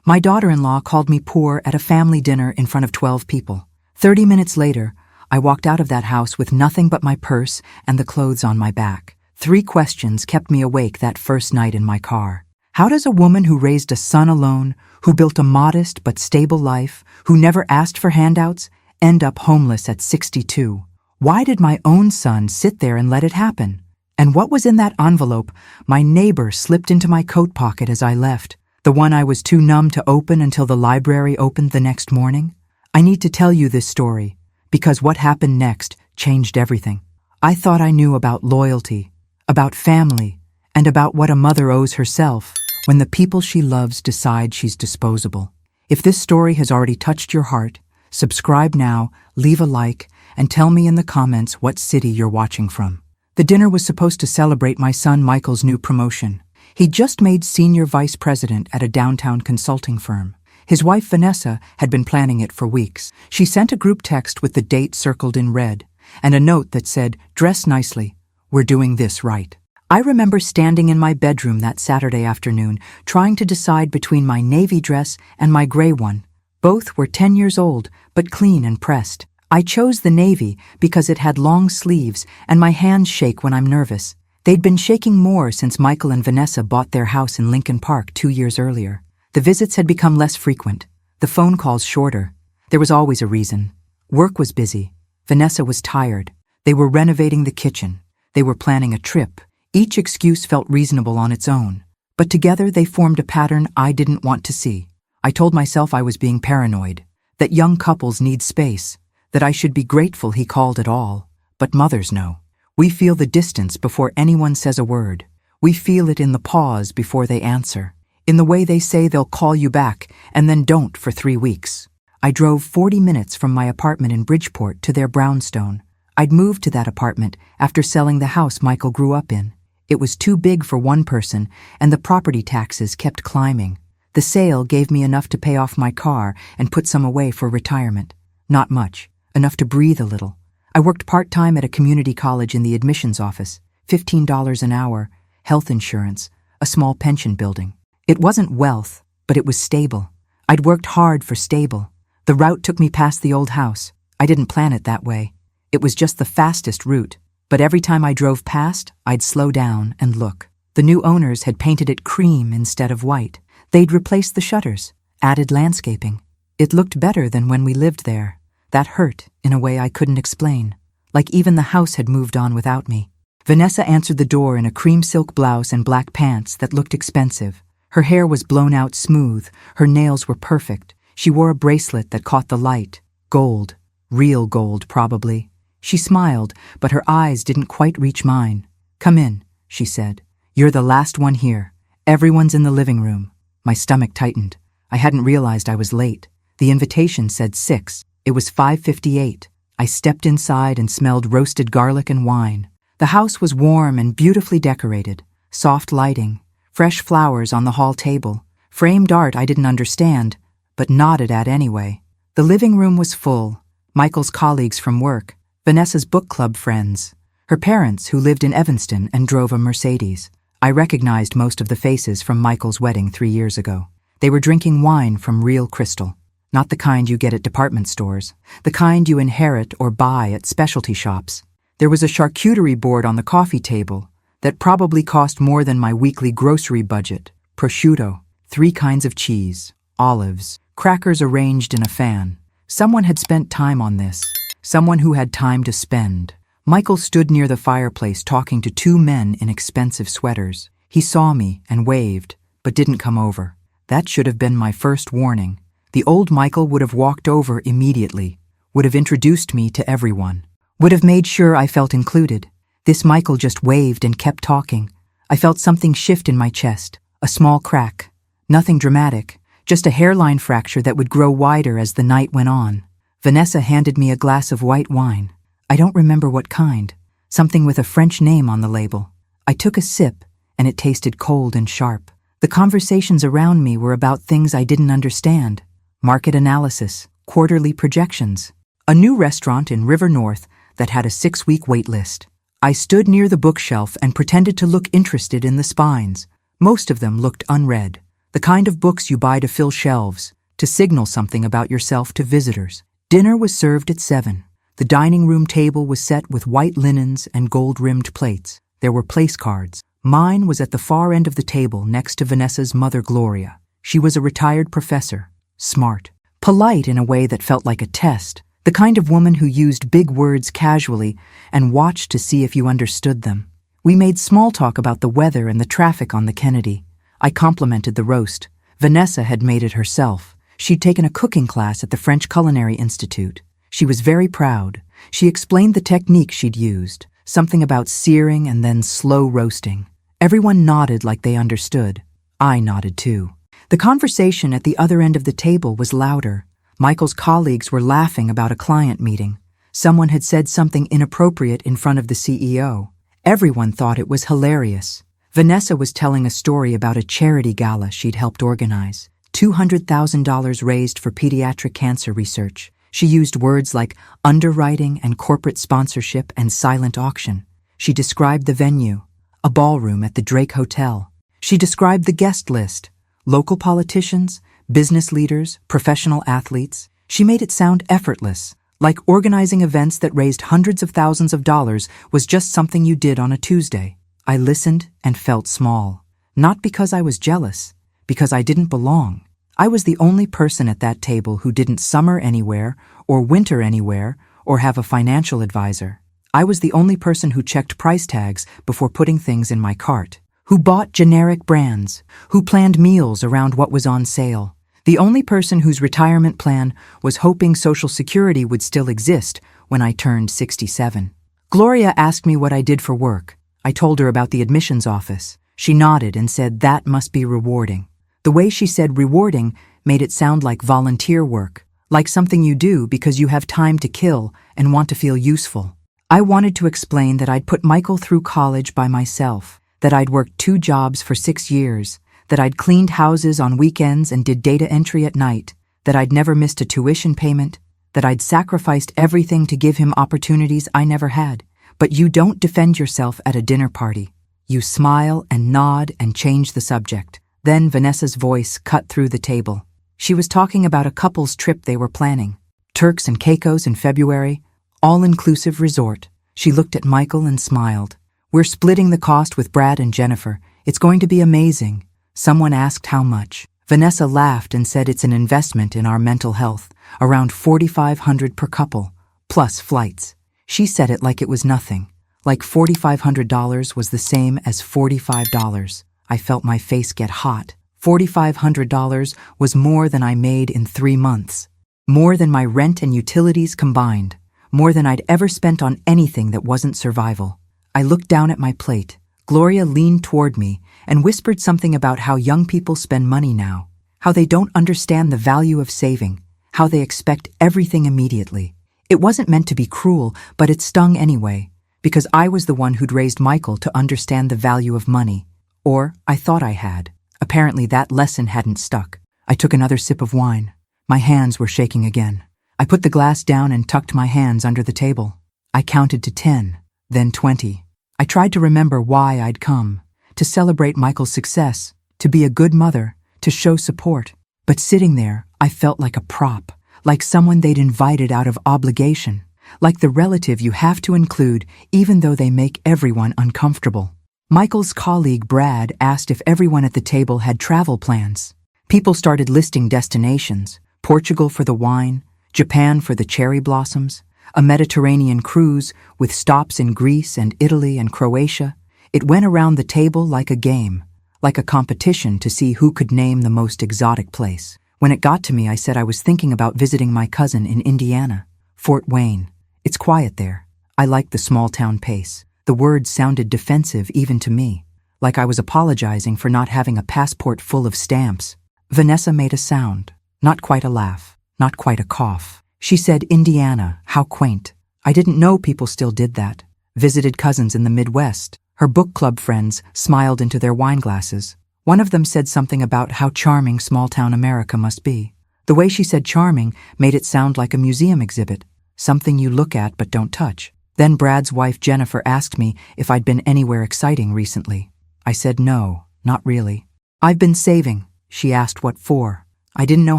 My daughter-in-law called me poor at a family dinner in front of 12 people. 30 minutes later, I walked out of that house with nothing but my purse and the clothes on my back. 3 questions kept me awake that first night in my car. How does a woman who raised a son alone, who built a modest but stable life, who never asked for handouts, end up homeless at 62? Why did my own son sit there and let it happen? And what was in that envelope my neighbor slipped into my coat pocket as I left? The one I was too numb to open until the library opened the next morning? I need to tell you this story, because what happened next changed everything. I thought I knew about loyalty, about family, and about what a mother owes herself when the people she loves decide she's disposable. If this story has already touched your heart, subscribe now, leave a like, and tell me in the comments what city you're watching from. The dinner was supposed to celebrate my son Michael's new promotion. He'd just made senior vice president at a downtown consulting firm. His wife Vanessa had been planning it for weeks. She sent a group text with the date circled in red, and a note that said, "Dress nicely. We're doing this right." I remember standing in my bedroom that Saturday afternoon, trying to decide between my navy dress and my gray one. Both were 10 years old, but clean and pressed. I chose the navy because it had long sleeves and my hands shake when I'm nervous. They'd been shaking more since Michael and Vanessa bought their house in Lincoln Park 2 years earlier. The visits had become less frequent, the phone calls shorter. There was always a reason. Work was busy. Vanessa was tired. They were renovating the kitchen. They were planning a trip. Each excuse felt reasonable on its own, but together they formed a pattern I didn't want to see. I told myself I was being paranoid, that young couples need space, that I should be grateful he called at all. But mothers know. We feel the distance before anyone says a word. We feel it in the pause before they answer, in the way they say they'll call you back and then don't for 3 weeks. I drove 40 minutes from my apartment in Bridgeport to their brownstone. I'd moved to that apartment after selling the house Michael grew up in. It was too big for one person, and the property taxes kept climbing. The sale gave me enough to pay off my car and put some away for retirement. Not much, enough to breathe a little. I worked part-time at a community college in the admissions office, $15 an hour, health insurance, a small pension building. It wasn't wealth, but it was stable. I'd worked hard for stable. The route took me past the old house. I didn't plan it that way. It was just the fastest route, but every time I drove past, I'd slow down and look. The new owners had painted it cream instead of white. They'd replaced the shutters, added landscaping. It looked better than when we lived there. That hurt in a way I couldn't explain, like even the house had moved on without me. Vanessa answered the door in a cream silk blouse and black pants that looked expensive. Her hair was blown out smooth, her nails were perfect. She wore a bracelet that caught the light. Gold, real gold probably. She smiled, but her eyes didn't quite reach mine. "Come in," she said. "You're the last one here. Everyone's in the living room." My stomach tightened. I hadn't realized I was late. The invitation said 6. It was 5:58. I stepped inside and smelled roasted garlic and wine. The house was warm and beautifully decorated. Soft lighting, fresh flowers on the hall table, framed art I didn't understand, but nodded at anyway. The living room was full. Michael's colleagues from work, Vanessa's book club friends, her parents who lived in Evanston and drove a Mercedes. I recognized most of the faces from Michael's wedding 3 years ago. They were drinking wine from real crystal. Not the kind you get at department stores, the kind you inherit or buy at specialty shops. There was a charcuterie board on the coffee table that probably cost more than my weekly grocery budget. Prosciutto, 3 kinds of cheese, olives, crackers arranged in a fan. Someone had spent time on this. Someone who had time to spend. Michael stood near the fireplace talking to 2 men in expensive sweaters. He saw me and waved, but didn't come over. That should have been my first warning. The old Michael would have walked over immediately, would have introduced me to everyone, would have made sure I felt included. This Michael just waved and kept talking. I felt something shift in my chest, a small crack. Nothing dramatic, just a hairline fracture that would grow wider as the night went on. Vanessa handed me a glass of white wine. I don't remember what kind, something with a French name on the label. I took a sip, and it tasted cold and sharp. The conversations around me were about things I didn't understand. Market analysis, quarterly projections, a new restaurant in River North that had a 6-week wait list. I stood near the bookshelf and pretended to look interested in the spines. Most of them looked unread. The kind of books you buy to fill shelves, to signal something about yourself to visitors. Dinner was served at 7. The dining room table was set with white linens and gold-rimmed plates. There were place cards. Mine was at the far end of the table next to Vanessa's mother, Gloria. She was a retired professor, smart, polite in a way that felt like a test, the kind of woman who used big words casually and watched to see if you understood them. We made small talk about the weather and the traffic on the Kennedy. I complimented the roast. Vanessa had made it herself. She'd taken a cooking class at the French Culinary Institute. She was very proud. She explained the technique she'd used, something about searing and then slow roasting. Everyone nodded like they understood. I nodded too. The conversation at the other end of the table was louder. Michael's colleagues were laughing about a client meeting. Someone had said something inappropriate in front of the CEO. Everyone thought it was hilarious. Vanessa was telling a story about a charity gala she'd helped organize. $200,000 raised for pediatric cancer research. She used words like underwriting and corporate sponsorship and silent auction. She described the venue, a ballroom at the Drake Hotel. She described the guest list, local politicians, business leaders, professional athletes. She made it sound effortless, like organizing events that raised hundreds of thousands of dollars was just something you did on a Tuesday. I listened and felt small, not because I was jealous, because I didn't belong. I was the only person at that table who didn't summer anywhere or winter anywhere or have a financial advisor. I was the only person who checked price tags before putting things in my cart, who bought generic brands, who planned meals around what was on sale. The only person whose retirement plan was hoping Social Security would still exist when I turned 67. Gloria asked me what I did for work. I told her about the admissions office. She nodded and said that must be rewarding. The way she said rewarding made it sound like volunteer work, like something you do because you have time to kill and want to feel useful. I wanted to explain that I'd put Michael through college by myself, that I'd worked 2 jobs for 6 years, that I'd cleaned houses on weekends and did data entry at night, that I'd never missed a tuition payment, that I'd sacrificed everything to give him opportunities I never had. But you don't defend yourself at a dinner party. You smile and nod and change the subject. Then Vanessa's voice cut through the table. She was talking about a couple's trip they were planning. Turks and Caicos in February, all-inclusive resort. She looked at Michael and smiled. We're splitting the cost with Brad and Jennifer. It's going to be amazing. Someone asked how much. Vanessa laughed and said it's an investment in our mental health, around $4,500 per couple, plus flights. She said it like it was nothing, like $4,500 was the same as $45. I felt my face get hot. $4,500 was more than I made in 3 months, more than my rent and utilities combined, more than I'd ever spent on anything that wasn't survival. I looked down at my plate. Gloria leaned toward me and whispered something about how young people spend money now, how they don't understand the value of saving, how they expect everything immediately. It wasn't meant to be cruel, but it stung anyway, because I was the one who'd raised Michael to understand the value of money. Or I thought I had. Apparently that lesson hadn't stuck. I took another sip of wine. My hands were shaking again. I put the glass down and tucked my hands under the table. I counted to 10, then 20. I tried to remember why I'd come, to celebrate Michael's success, to be a good mother, to show support. But sitting there, I felt like a prop, like someone they'd invited out of obligation, like the relative you have to include even though they make everyone uncomfortable. Michael's colleague Brad asked if everyone at the table had travel plans. People started listing destinations: Portugal for the wine, Japan for the cherry blossoms, a Mediterranean cruise with stops in Greece and Italy and Croatia. It went around the table like a game, like a competition to see who could name the most exotic place. When it got to me, I said I was thinking about visiting my cousin in Indiana, Fort Wayne. It's quiet there. I like the small-town pace. The words sounded defensive even to me, like I was apologizing for not having a passport full of stamps. Vanessa made a sound, not quite a laugh, not quite a cough. She said, Indiana, how quaint. I didn't know people still did that. Visited cousins in the Midwest. Her book club friends smiled into their wine glasses. One of them said something about how charming small-town America must be. The way she said charming made it sound like a museum exhibit, something you look at but don't touch. Then Brad's wife Jennifer asked me if I'd been anywhere exciting recently. I said no, not really. I've been saving. She asked what for. I didn't know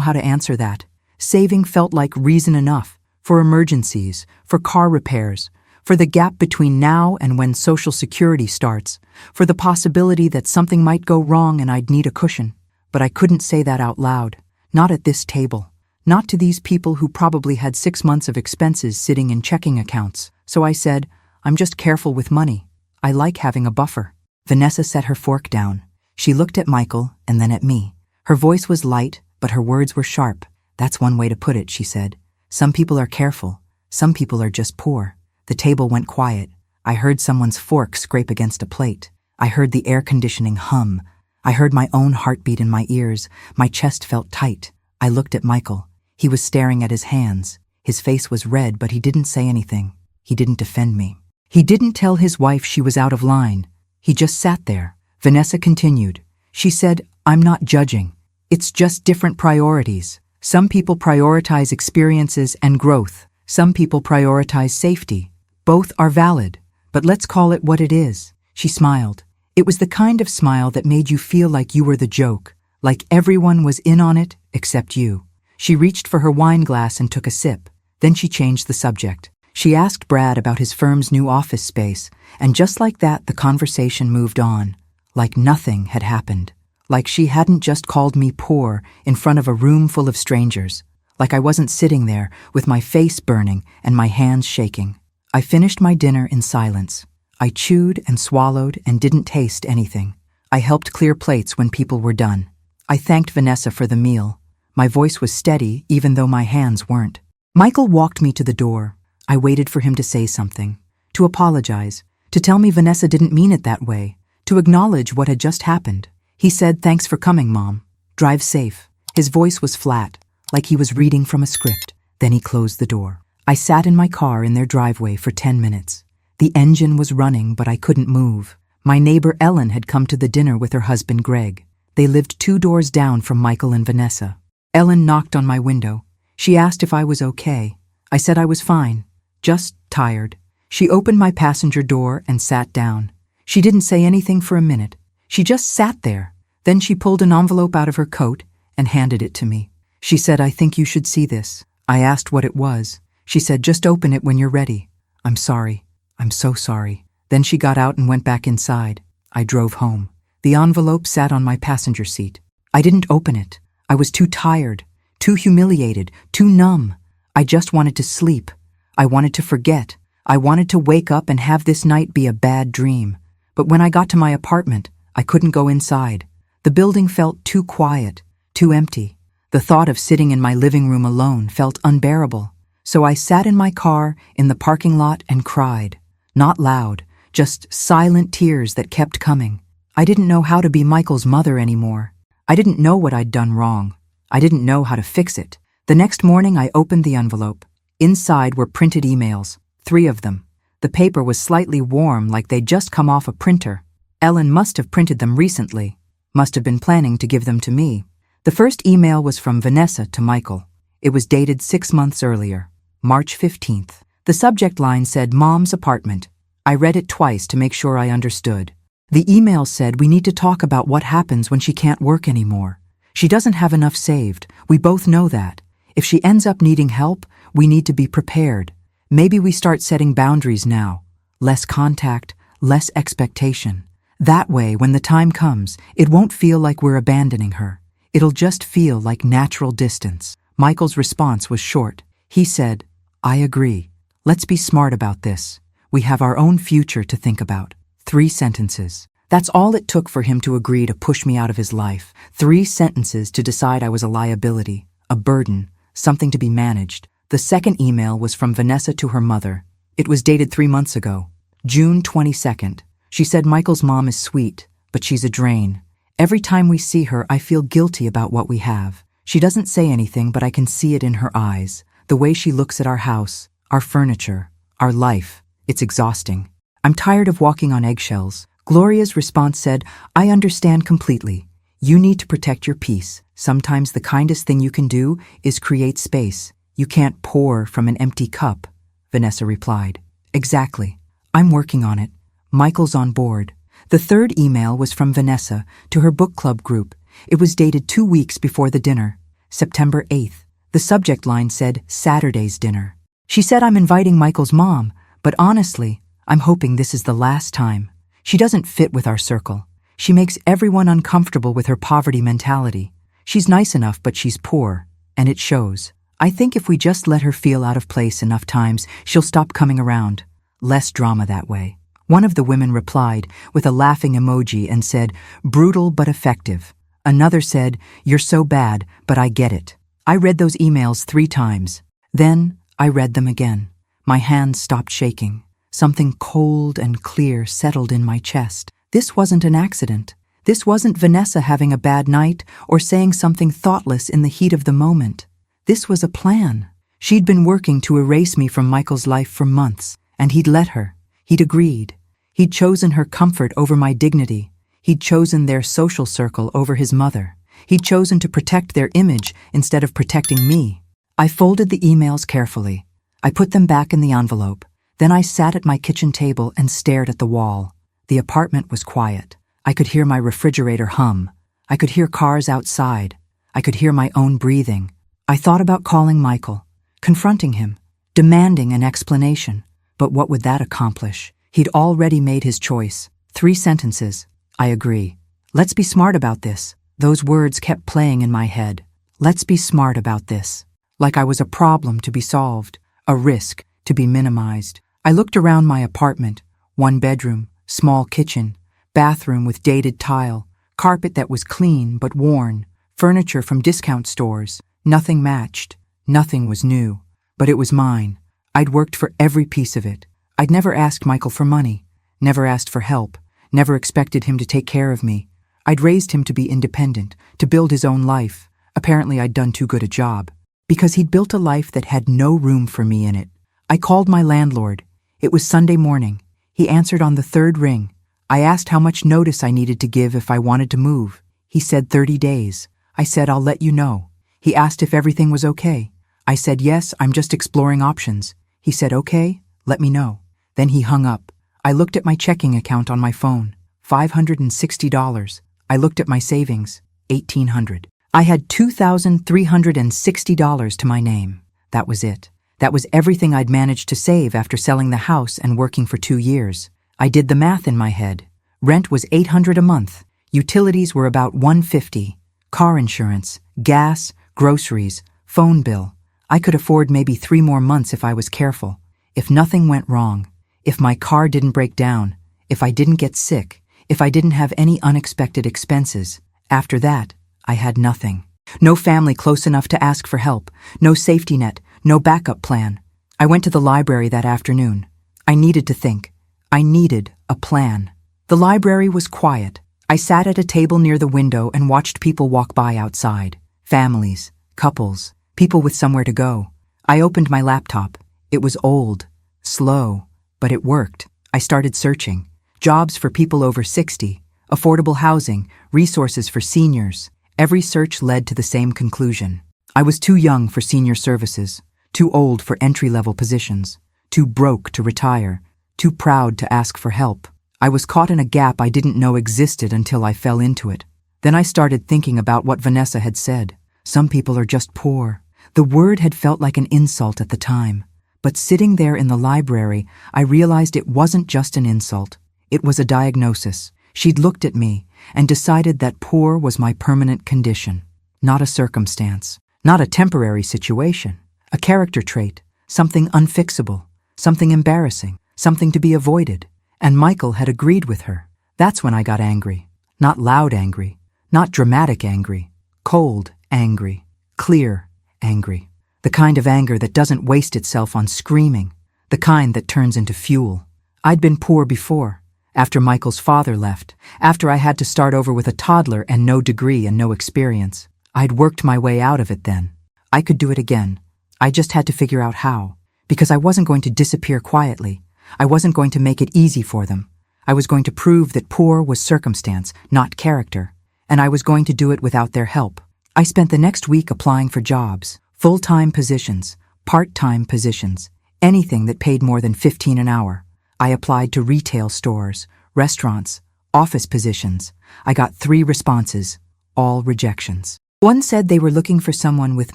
how to answer that. Saving felt like reason enough. For emergencies, for car repairs, for the gap between now and when Social Security starts, for the possibility that something might go wrong and I'd need a cushion. But I couldn't say that out loud. Not at this table. Not to these people who probably had 6 months of expenses sitting in checking accounts. So I said, I'm just careful with money. I like having a buffer. Vanessa set her fork down. She looked at Michael and then at me. Her voice was light, but her words were sharp. That's one way to put it, she said. Some people are careful. Some people are just poor. The table went quiet. I heard someone's fork scrape against a plate. I heard the air conditioning hum. I heard my own heartbeat in my ears. My chest felt tight. I looked at Michael. He was staring at his hands. His face was red, but he didn't say anything. He didn't defend me. He didn't tell his wife she was out of line. He just sat there. Vanessa continued. She said, I'm not judging. It's just different priorities. Some people prioritize experiences and growth. Some people prioritize safety. Both are valid, but let's call it what it is. She smiled. It was the kind of smile that made you feel like you were the joke, like everyone was in on it except you. She reached for her wine glass and took a sip. Then she changed the subject. She asked Brad about his firm's new office space, and just like that, the conversation moved on. Like nothing had happened. Like she hadn't just called me poor in front of a room full of strangers. Like I wasn't sitting there with my face burning and my hands shaking. I finished my dinner in silence. I chewed and swallowed and didn't taste anything. I helped clear plates when people were done. I thanked Vanessa for the meal. My voice was steady even though my hands weren't. Michael walked me to the door. I waited for him to say something, to apologize, to tell me Vanessa didn't mean it that way, to acknowledge what had just happened. He said, thanks for coming, Mom. Drive safe. His voice was flat, like he was reading from a script. Then he closed the door. I sat in my car in their driveway for 10 minutes. The engine was running, but I couldn't move. My neighbor Ellen had come to the dinner with her husband Greg. They lived 2 doors down from Michael and Vanessa. Ellen knocked on my window. She asked if I was okay. I said I was fine, just tired. She opened my passenger door and sat down. She didn't say anything for a minute. She just sat there. Then she pulled an envelope out of her coat and handed it to me. She said, I think you should see this. I asked what it was. She said, just open it when you're ready. I'm sorry. I'm so sorry. Then she got out and went back inside. I drove home. The envelope sat on my passenger seat. I didn't open it. I was too tired, too humiliated, too numb. I just wanted to sleep. I wanted to forget. I wanted to wake up and have this night be a bad dream. But when I got to my apartment, I couldn't go inside. The building felt too quiet, too empty. The thought of sitting in my living room alone felt unbearable. So I sat in my car in the parking lot and cried. Not loud, just silent tears that kept coming. I didn't know how to be Michael's mother anymore. I didn't know what I'd done wrong. I didn't know how to fix it. The next morning I opened the envelope. Inside were printed emails, 3 of them. The paper was slightly warm, like they'd just come off a printer. Ellen must have printed them recently. Must have been planning to give them to me. The first email was from Vanessa to Michael. It was dated 6 months earlier, March 15th. The subject line said, Mom's apartment. I read it twice to make sure I understood. The email said, we need to talk about what happens when she can't work anymore. She doesn't have enough saved. We both know that. If she ends up needing help, we need to be prepared. Maybe we start setting boundaries now. Less contact, less expectation. That way, when the time comes, it won't feel like we're abandoning her. It'll just feel like natural distance. Michael's response was short. He said, I agree. Let's be smart about this. We have our own future to think about. 3 sentences. That's all it took for him to agree to push me out of his life. 3 sentences to decide I was a liability, a burden, something to be managed. The second email was from Vanessa to her mother. It was dated 3 months ago, June 22nd. She said Michael's mom is sweet, but she's a drain. Every time we see her, I feel guilty about what we have. She doesn't say anything, but I can see it in her eyes. The way she looks at our house, our furniture, our life. It's exhausting. I'm tired of walking on eggshells. Gloria's response said, I understand completely. You need to protect your peace. Sometimes the kindest thing you can do is create space. You can't pour from an empty cup, Vanessa replied. Exactly. I'm working on it. Michael's on board. The third email was from Vanessa to her book club group. It was dated 2 weeks before the dinner, September 8th. The subject line said, Saturday's dinner. She said I'm inviting Michael's mom, but honestly, I'm hoping this is the last time. She doesn't fit with our circle. She makes everyone uncomfortable with her poverty mentality. She's nice enough, but she's poor, and it shows. I think if we just let her feel out of place enough times, she'll stop coming around. Less drama that way. One of the women replied with a laughing emoji and said, brutal but effective. Another said, you're so bad, but I get it. I read those emails 3 times. Then I read them again. My hands stopped shaking. Something cold and clear settled in my chest. This wasn't an accident. This wasn't Vanessa having a bad night or saying something thoughtless in the heat of the moment. This was a plan. She'd been working to erase me from Michael's life for months, and he'd let her. He'd agreed. He'd chosen her comfort over my dignity. He'd chosen their social circle over his mother. He'd chosen to protect their image instead of protecting me. I folded the emails carefully. I put them back in the envelope. Then I sat at my kitchen table and stared at the wall. The apartment was quiet. I could hear my refrigerator hum. I could hear cars outside. I could hear my own breathing. I thought about calling Michael, confronting him, demanding an explanation. But what would that accomplish? He'd already made his choice. 3 sentences. I agree. Let's be smart about this. Those words kept playing in my head. Let's be smart about this. Like I was a problem to be solved, a risk to be minimized. I looked around my apartment. 1 bedroom, small kitchen, bathroom with dated tile, carpet that was clean but worn, furniture from discount stores. Nothing matched. Nothing was new. But it was mine. I'd worked for every piece of it. I'd never asked Michael for money, never asked for help, never expected him to take care of me. I'd raised him to be independent, to build his own life. Apparently I'd done too good a job. Because he'd built a life that had no room for me in it. I called my landlord. It was Sunday morning. He answered on the 3rd ring. I asked how much notice I needed to give if I wanted to move. He said 30 days. I said, I'll let you know. He asked if everything was okay. I said, yes, I'm just exploring options. He said, okay, let me know. Then he hung up. I looked at my checking account on my phone. $560. I looked at my savings. $1,800. I had $2,360 to my name. That was it. That was everything I'd managed to save after selling the house and working for 2 years. I did the math in my head. Rent was $800 a month. Utilities were about $150. Car insurance, gas, groceries, phone bill. I could afford maybe 3 more months if I was careful. If nothing went wrong. If my car didn't break down. If I didn't get sick. If I didn't have any unexpected expenses. After that, I had nothing. No family close enough to ask for help. No safety net. No backup plan. I went to the library that afternoon. I needed to think. I needed a plan. The library was quiet. I sat at a table near the window and watched people walk by outside. Families, couples, people with somewhere to go. I opened my laptop. It was old, slow, but it worked. I started searching. Jobs for people over 60, affordable housing, resources for seniors. Every search led to the same conclusion. I was too young for senior services, too old for entry-level positions, too broke to retire, too proud to ask for help. I was caught in a gap I didn't know existed until I fell into it. Then I started thinking about what Vanessa had said. Some people are just poor. The word had felt like an insult at the time. But sitting there in the library, I realized it wasn't just an insult. It was a diagnosis. She'd looked at me and decided that poor was my permanent condition, not a circumstance, not a temporary situation, a character trait, something unfixable, something embarrassing, something to be avoided. And Michael had agreed with her. That's when I got angry. Not loud angry, not dramatic angry, cold angry, clear angry. The kind of anger that doesn't waste itself on screaming, the kind that turns into fuel. I'd been poor before, after Michael's father left, after I had to start over with a toddler and no degree and no experience. I'd worked my way out of it then. I could do it again. I just had to figure out how, because I wasn't going to disappear quietly. I wasn't going to make it easy for them. I was going to prove that poor was circumstance, not character, and I was going to do it without their help. I spent the next week applying for jobs, full-time positions, part-time positions, anything that paid more than $15 an hour. I applied to retail stores, restaurants, office positions. I got 3 responses, all rejections. One said they were looking for someone with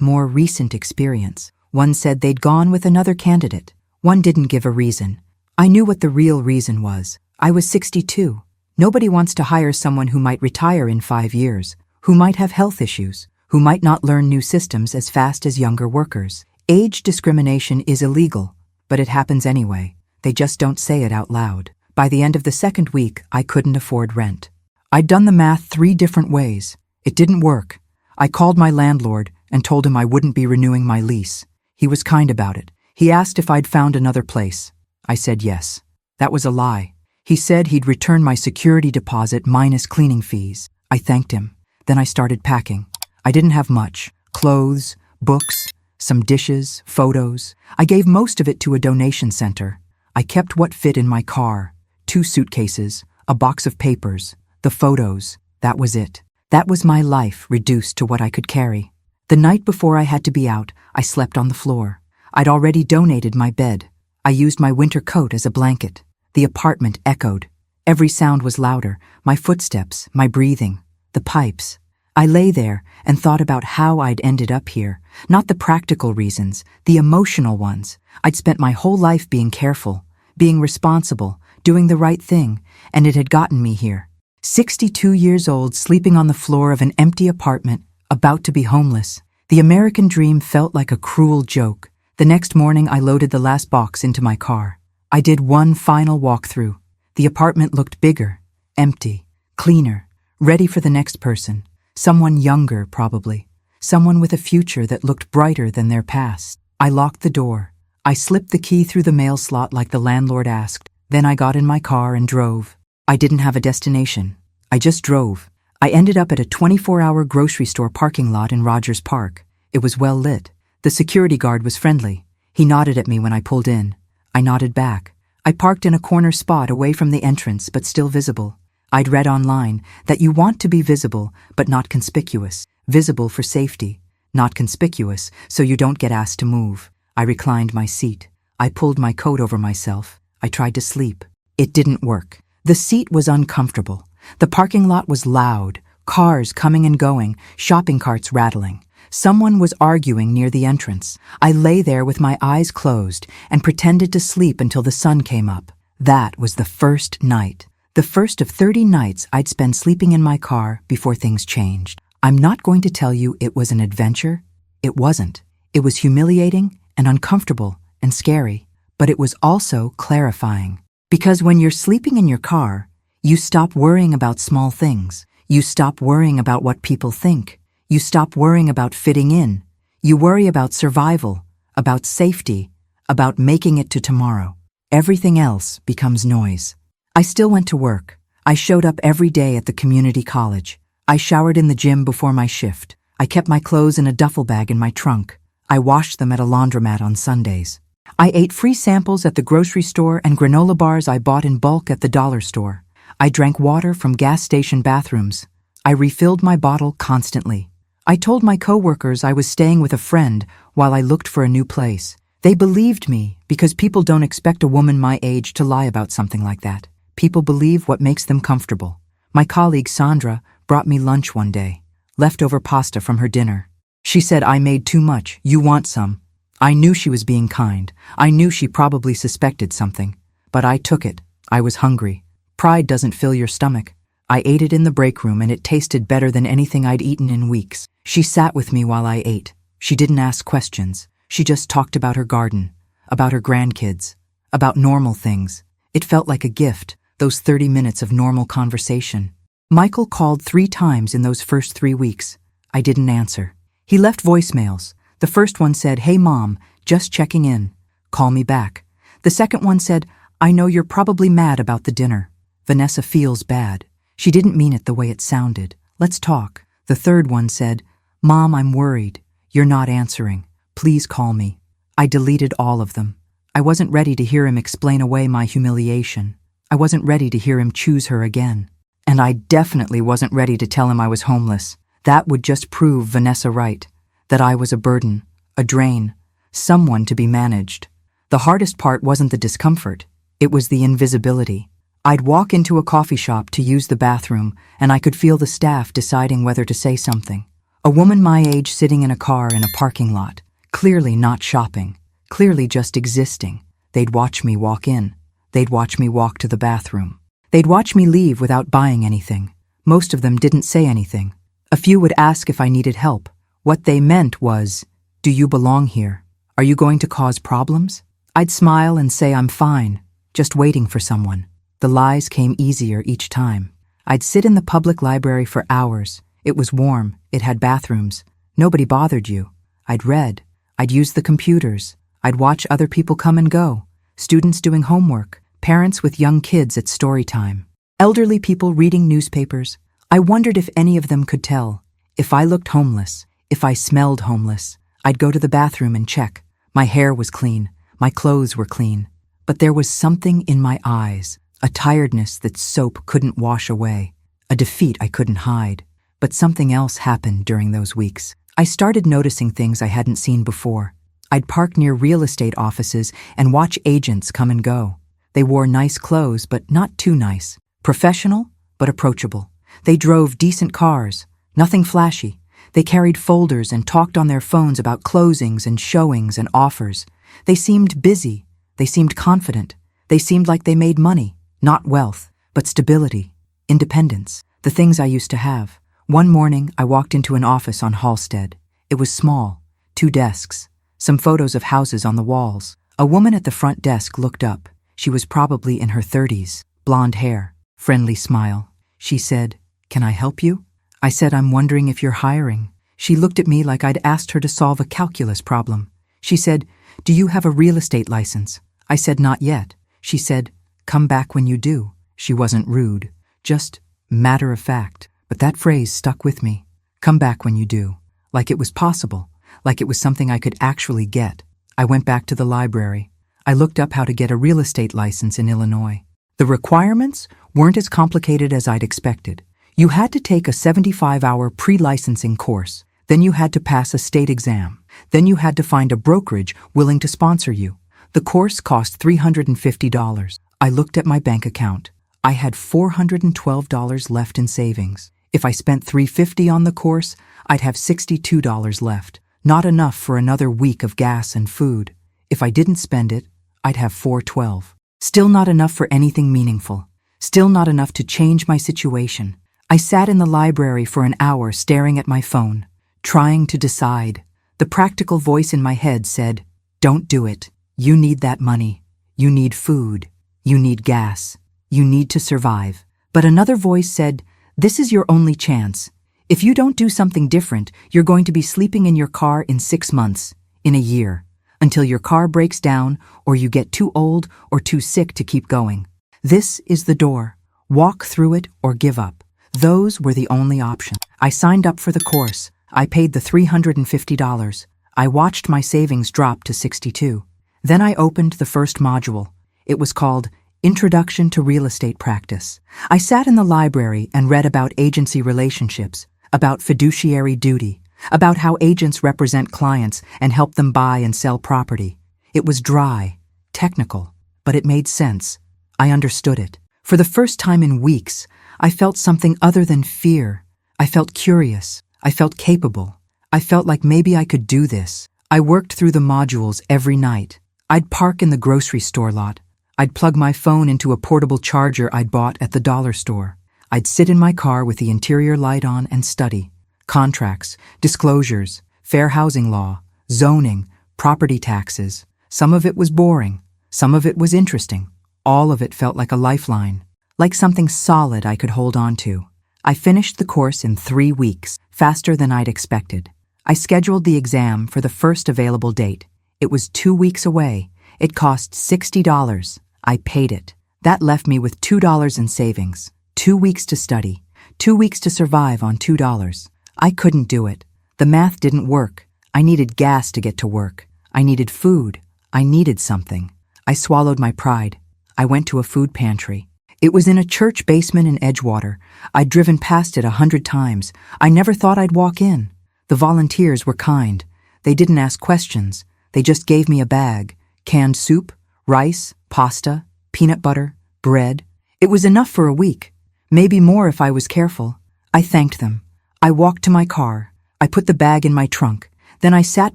more recent experience. One said they'd gone with another candidate. One didn't give a reason. I knew what the real reason was. I was 62. Nobody wants to hire someone who might retire in 5 years, who might have health issues, who might not learn new systems as fast as younger workers. Age discrimination is illegal, but it happens anyway. They just don't say it out loud. By the end of the second week, I couldn't afford rent. I'd done the math 3 different ways. It didn't work. I called my landlord and told him I wouldn't be renewing my lease. He was kind about it. He asked if I'd found another place. I said yes. That was a lie. He said he'd return my security deposit minus cleaning fees. I thanked him. Then I started packing. I didn't have much. Clothes, books, some dishes, photos. I gave most of it to a donation center. I kept what fit in my car. 2 suitcases, a box of papers, the photos. That was it. That was my life reduced to what I could carry. The night before I had to be out, I slept on the floor. I'd already donated my bed. I used my winter coat as a blanket. The apartment echoed. Every sound was louder, my footsteps, my breathing, the pipes. I lay there and thought about how I'd ended up here. Not the practical reasons, the emotional ones. I'd spent my whole life being careful, being responsible, doing the right thing, and it had gotten me here. 62 years old, sleeping on the floor of an empty apartment, about to be homeless. The American dream felt like a cruel joke. The next morning, I loaded the last box into my car. I did one final walkthrough. The apartment looked bigger, empty, cleaner, ready for the next person. Someone younger, probably. Someone with a future that looked brighter than their past. I locked the door. I slipped the key through the mail slot like the landlord asked. Then I got in my car and drove. I didn't have a destination. I just drove. I ended up at a 24-hour grocery store parking lot in Rogers Park. It was well lit. The security guard was friendly. He nodded at me when I pulled in. I nodded back. I parked in a corner spot away from the entrance, but still visible. I'd read online that you want to be visible, but not conspicuous. Visible for safety, not conspicuous, so you don't get asked to move. I reclined my seat. I pulled my coat over myself. I tried to sleep. It didn't work. The seat was uncomfortable. The parking lot was loud, cars coming and going, shopping carts rattling. Someone was arguing near the entrance. I lay there with my eyes closed and pretended to sleep until the sun came up. That was the first night. The first of 30 nights I'd spend sleeping in my car before things changed. I'm not going to tell you it was an adventure. It wasn't. It was humiliating and uncomfortable and scary, but it was also clarifying. Because when you're sleeping in your car, you stop worrying about small things. You stop worrying about what people think. You stop worrying about fitting in. You worry about survival, about safety, about making it to tomorrow. Everything else becomes noise. I still went to work. I showed up every day at the community college. I showered in the gym before my shift. I kept my clothes in a duffel bag in my trunk. I washed them at a laundromat on Sundays. I ate free samples at the grocery store and granola bars I bought in bulk at the dollar store. I drank water from gas station bathrooms. I refilled my bottle constantly. I told my coworkers I was staying with a friend while I looked for a new place. They believed me because people don't expect a woman my age to lie about something like that. People believe what makes them comfortable. My colleague Sandra brought me lunch one day, leftover pasta from her dinner. She said I made too much. You want some? I knew she was being kind. I knew she probably suspected something. But I took it. I was hungry. Pride doesn't fill your stomach. I ate it in the break room and it tasted better than anything I'd eaten in weeks. She sat with me while I ate. She didn't ask questions. She just talked about her garden, about her grandkids, about normal things. It felt like a gift, those 30 minutes of normal conversation. Michael called 3 times in those first 3 weeks. I didn't answer. He left voicemails. The first one said, "Hey Mom, just checking in. Call me back." The second one said, "I know you're probably mad about the dinner. Vanessa feels bad. She didn't mean it the way it sounded. Let's talk." The third one said, "Mom, I'm worried. You're not answering. Please call me." I deleted all of them. I wasn't ready to hear him explain away my humiliation. I wasn't ready to hear him choose her again. And I definitely wasn't ready to tell him I was homeless. That would just prove Vanessa right. That I was a burden, a drain, someone to be managed. The hardest part wasn't the discomfort. It was the invisibility. I'd walk into a coffee shop to use the bathroom, and I could feel the staff deciding whether to say something. A woman my age sitting in a car in a parking lot, clearly not shopping, clearly just existing. They'd watch me walk in. They'd watch me walk to the bathroom. They'd watch me leave without buying anything. Most of them didn't say anything. A few would ask if I needed help. What they meant was, "Do you belong here? Are you going to cause problems?" I'd smile and say I'm fine, just waiting for someone. The lies came easier each time. I'd sit in the public library for hours. It was warm. It had bathrooms. Nobody bothered you. I'd read. I'd use the computers. I'd watch other people come and go. Students doing homework. Parents with young kids at story time. Elderly people reading newspapers. I wondered if any of them could tell. If I looked homeless. If I smelled homeless. I'd go to the bathroom and check. My hair was clean. My clothes were clean. But there was something in my eyes. A tiredness that soap couldn't wash away. A defeat I couldn't hide. But something else happened during those weeks. I started noticing things I hadn't seen before. I'd park near real estate offices and watch agents come and go. They wore nice clothes, but not too nice. Professional, but approachable. They drove decent cars. Nothing flashy. They carried folders and talked on their phones about closings and showings and offers. They seemed busy. They seemed confident. They seemed like they made money. Not wealth, but stability, independence, the things I used to have. One morning, I walked into an office on Halsted. It was small, 2 desks, some photos of houses on the walls. A woman at the front desk looked up. She was probably in her 30s, blonde hair, friendly smile. She said, "Can I help you?" I said, "I'm wondering if you're hiring." She looked at me like I'd asked her to solve a calculus problem. She said, "Do you have a real estate license?" I said, "Not yet." She said, "Come back when you do." She wasn't rude, just matter of fact. But that phrase stuck with me. Come back when you do. Like it was possible. Like it was something I could actually get. I went back to the library. I looked up how to get a real estate license in Illinois. The requirements weren't as complicated as I'd expected. You had to take a 75-hour pre-licensing course. Then you had to pass a state exam. Then you had to find a brokerage willing to sponsor you. The course cost $350. I looked at my bank account. I had $412 left in savings. If I spent $350 on the course, I'd have $62 left. Not enough for another week of gas and food. If I didn't spend it, I'd have $412. Still not enough for anything meaningful. Still not enough to change my situation. I sat in the library for an hour staring at my phone, trying to decide. The practical voice in my head said, "Don't do it. You need that money. You need food. You need gas. You need to survive." But another voice said, "This is your only chance. If you don't do something different, you're going to be sleeping in your car in 6 months, in a year, until your car breaks down or you get too old or too sick to keep going. This is the door. Walk through it or give up." Those were the only options. I signed up for the course. I paid the $350. I watched my savings drop to $62. Then I opened the first module. It was called Introduction to Real Estate Practice. I sat in the library and read about agency relationships, about fiduciary duty, about how agents represent clients and help them buy and sell property. It was dry, technical, but it made sense. I understood it. For the first time in weeks, I felt something other than fear. I felt curious. I felt capable. I felt like maybe I could do this. I worked through the modules every night. I'd park in the grocery store lot. I'd plug my phone into a portable charger I'd bought at the dollar store. I'd sit in my car with the interior light on and study. Contracts, disclosures, fair housing law, zoning, property taxes. Some of it was boring. Some of it was interesting. All of it felt like a lifeline, like something solid I could hold on to. I finished the course in 3 weeks, faster than I'd expected. I scheduled the exam for the first available date. It was 2 weeks away. It cost $60. I paid it. That left me with $2 in savings. 2 weeks to study. 2 weeks to survive on $2. I couldn't do it. The math didn't work. I needed gas to get to work. I needed food. I needed something. I swallowed my pride. I went to a food pantry. It was in a church basement in Edgewater. I'd driven past it 100 times. I never thought I'd walk in. The volunteers were kind. They didn't ask questions. They just gave me a bag. Canned soup, rice, pasta, peanut butter, bread. It was enough for a week. Maybe more if I was careful. I thanked them. I walked to my car. I put the bag in my trunk. Then I sat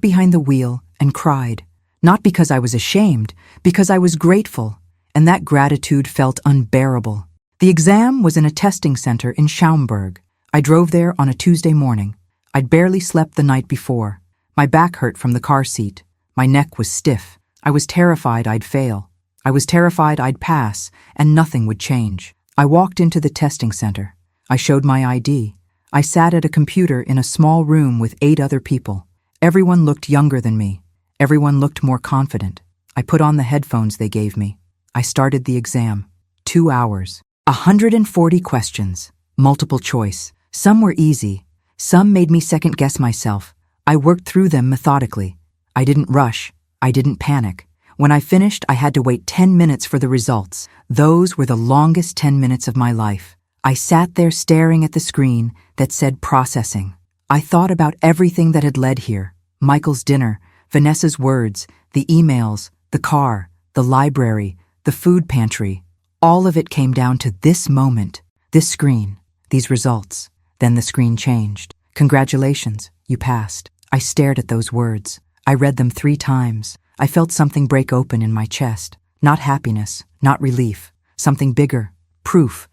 behind the wheel and cried. Not because I was ashamed, because I was grateful, and that gratitude felt unbearable. The exam was in a testing center in Schaumburg. I drove there on a Tuesday morning. I'd barely slept the night before. My back hurt from the car seat. My neck was stiff. I was terrified I'd fail. I was terrified I'd pass, and nothing would change. I walked into the testing center. I showed my ID. I sat at a computer in a small room with 8 other people. Everyone looked younger than me. Everyone looked more confident. I put on the headphones they gave me. I started the exam. 2 hours. 140 questions. Multiple choice. Some were easy. Some made me second-guess myself. I worked through them methodically. I didn't rush. I didn't panic. When I finished, I had to wait 10 minutes for the results. Those were the longest 10 minutes of my life. I sat there staring at the screen that said processing. I thought about everything that had led here. Michael's dinner, Vanessa's words, the emails, the car, the library, the food pantry. All of it came down to this moment, this screen, these results. Then the screen changed. Congratulations, you passed. I stared at those words. I read them 3 times. I felt something break open in my chest. Not happiness, not relief. Something bigger. Proof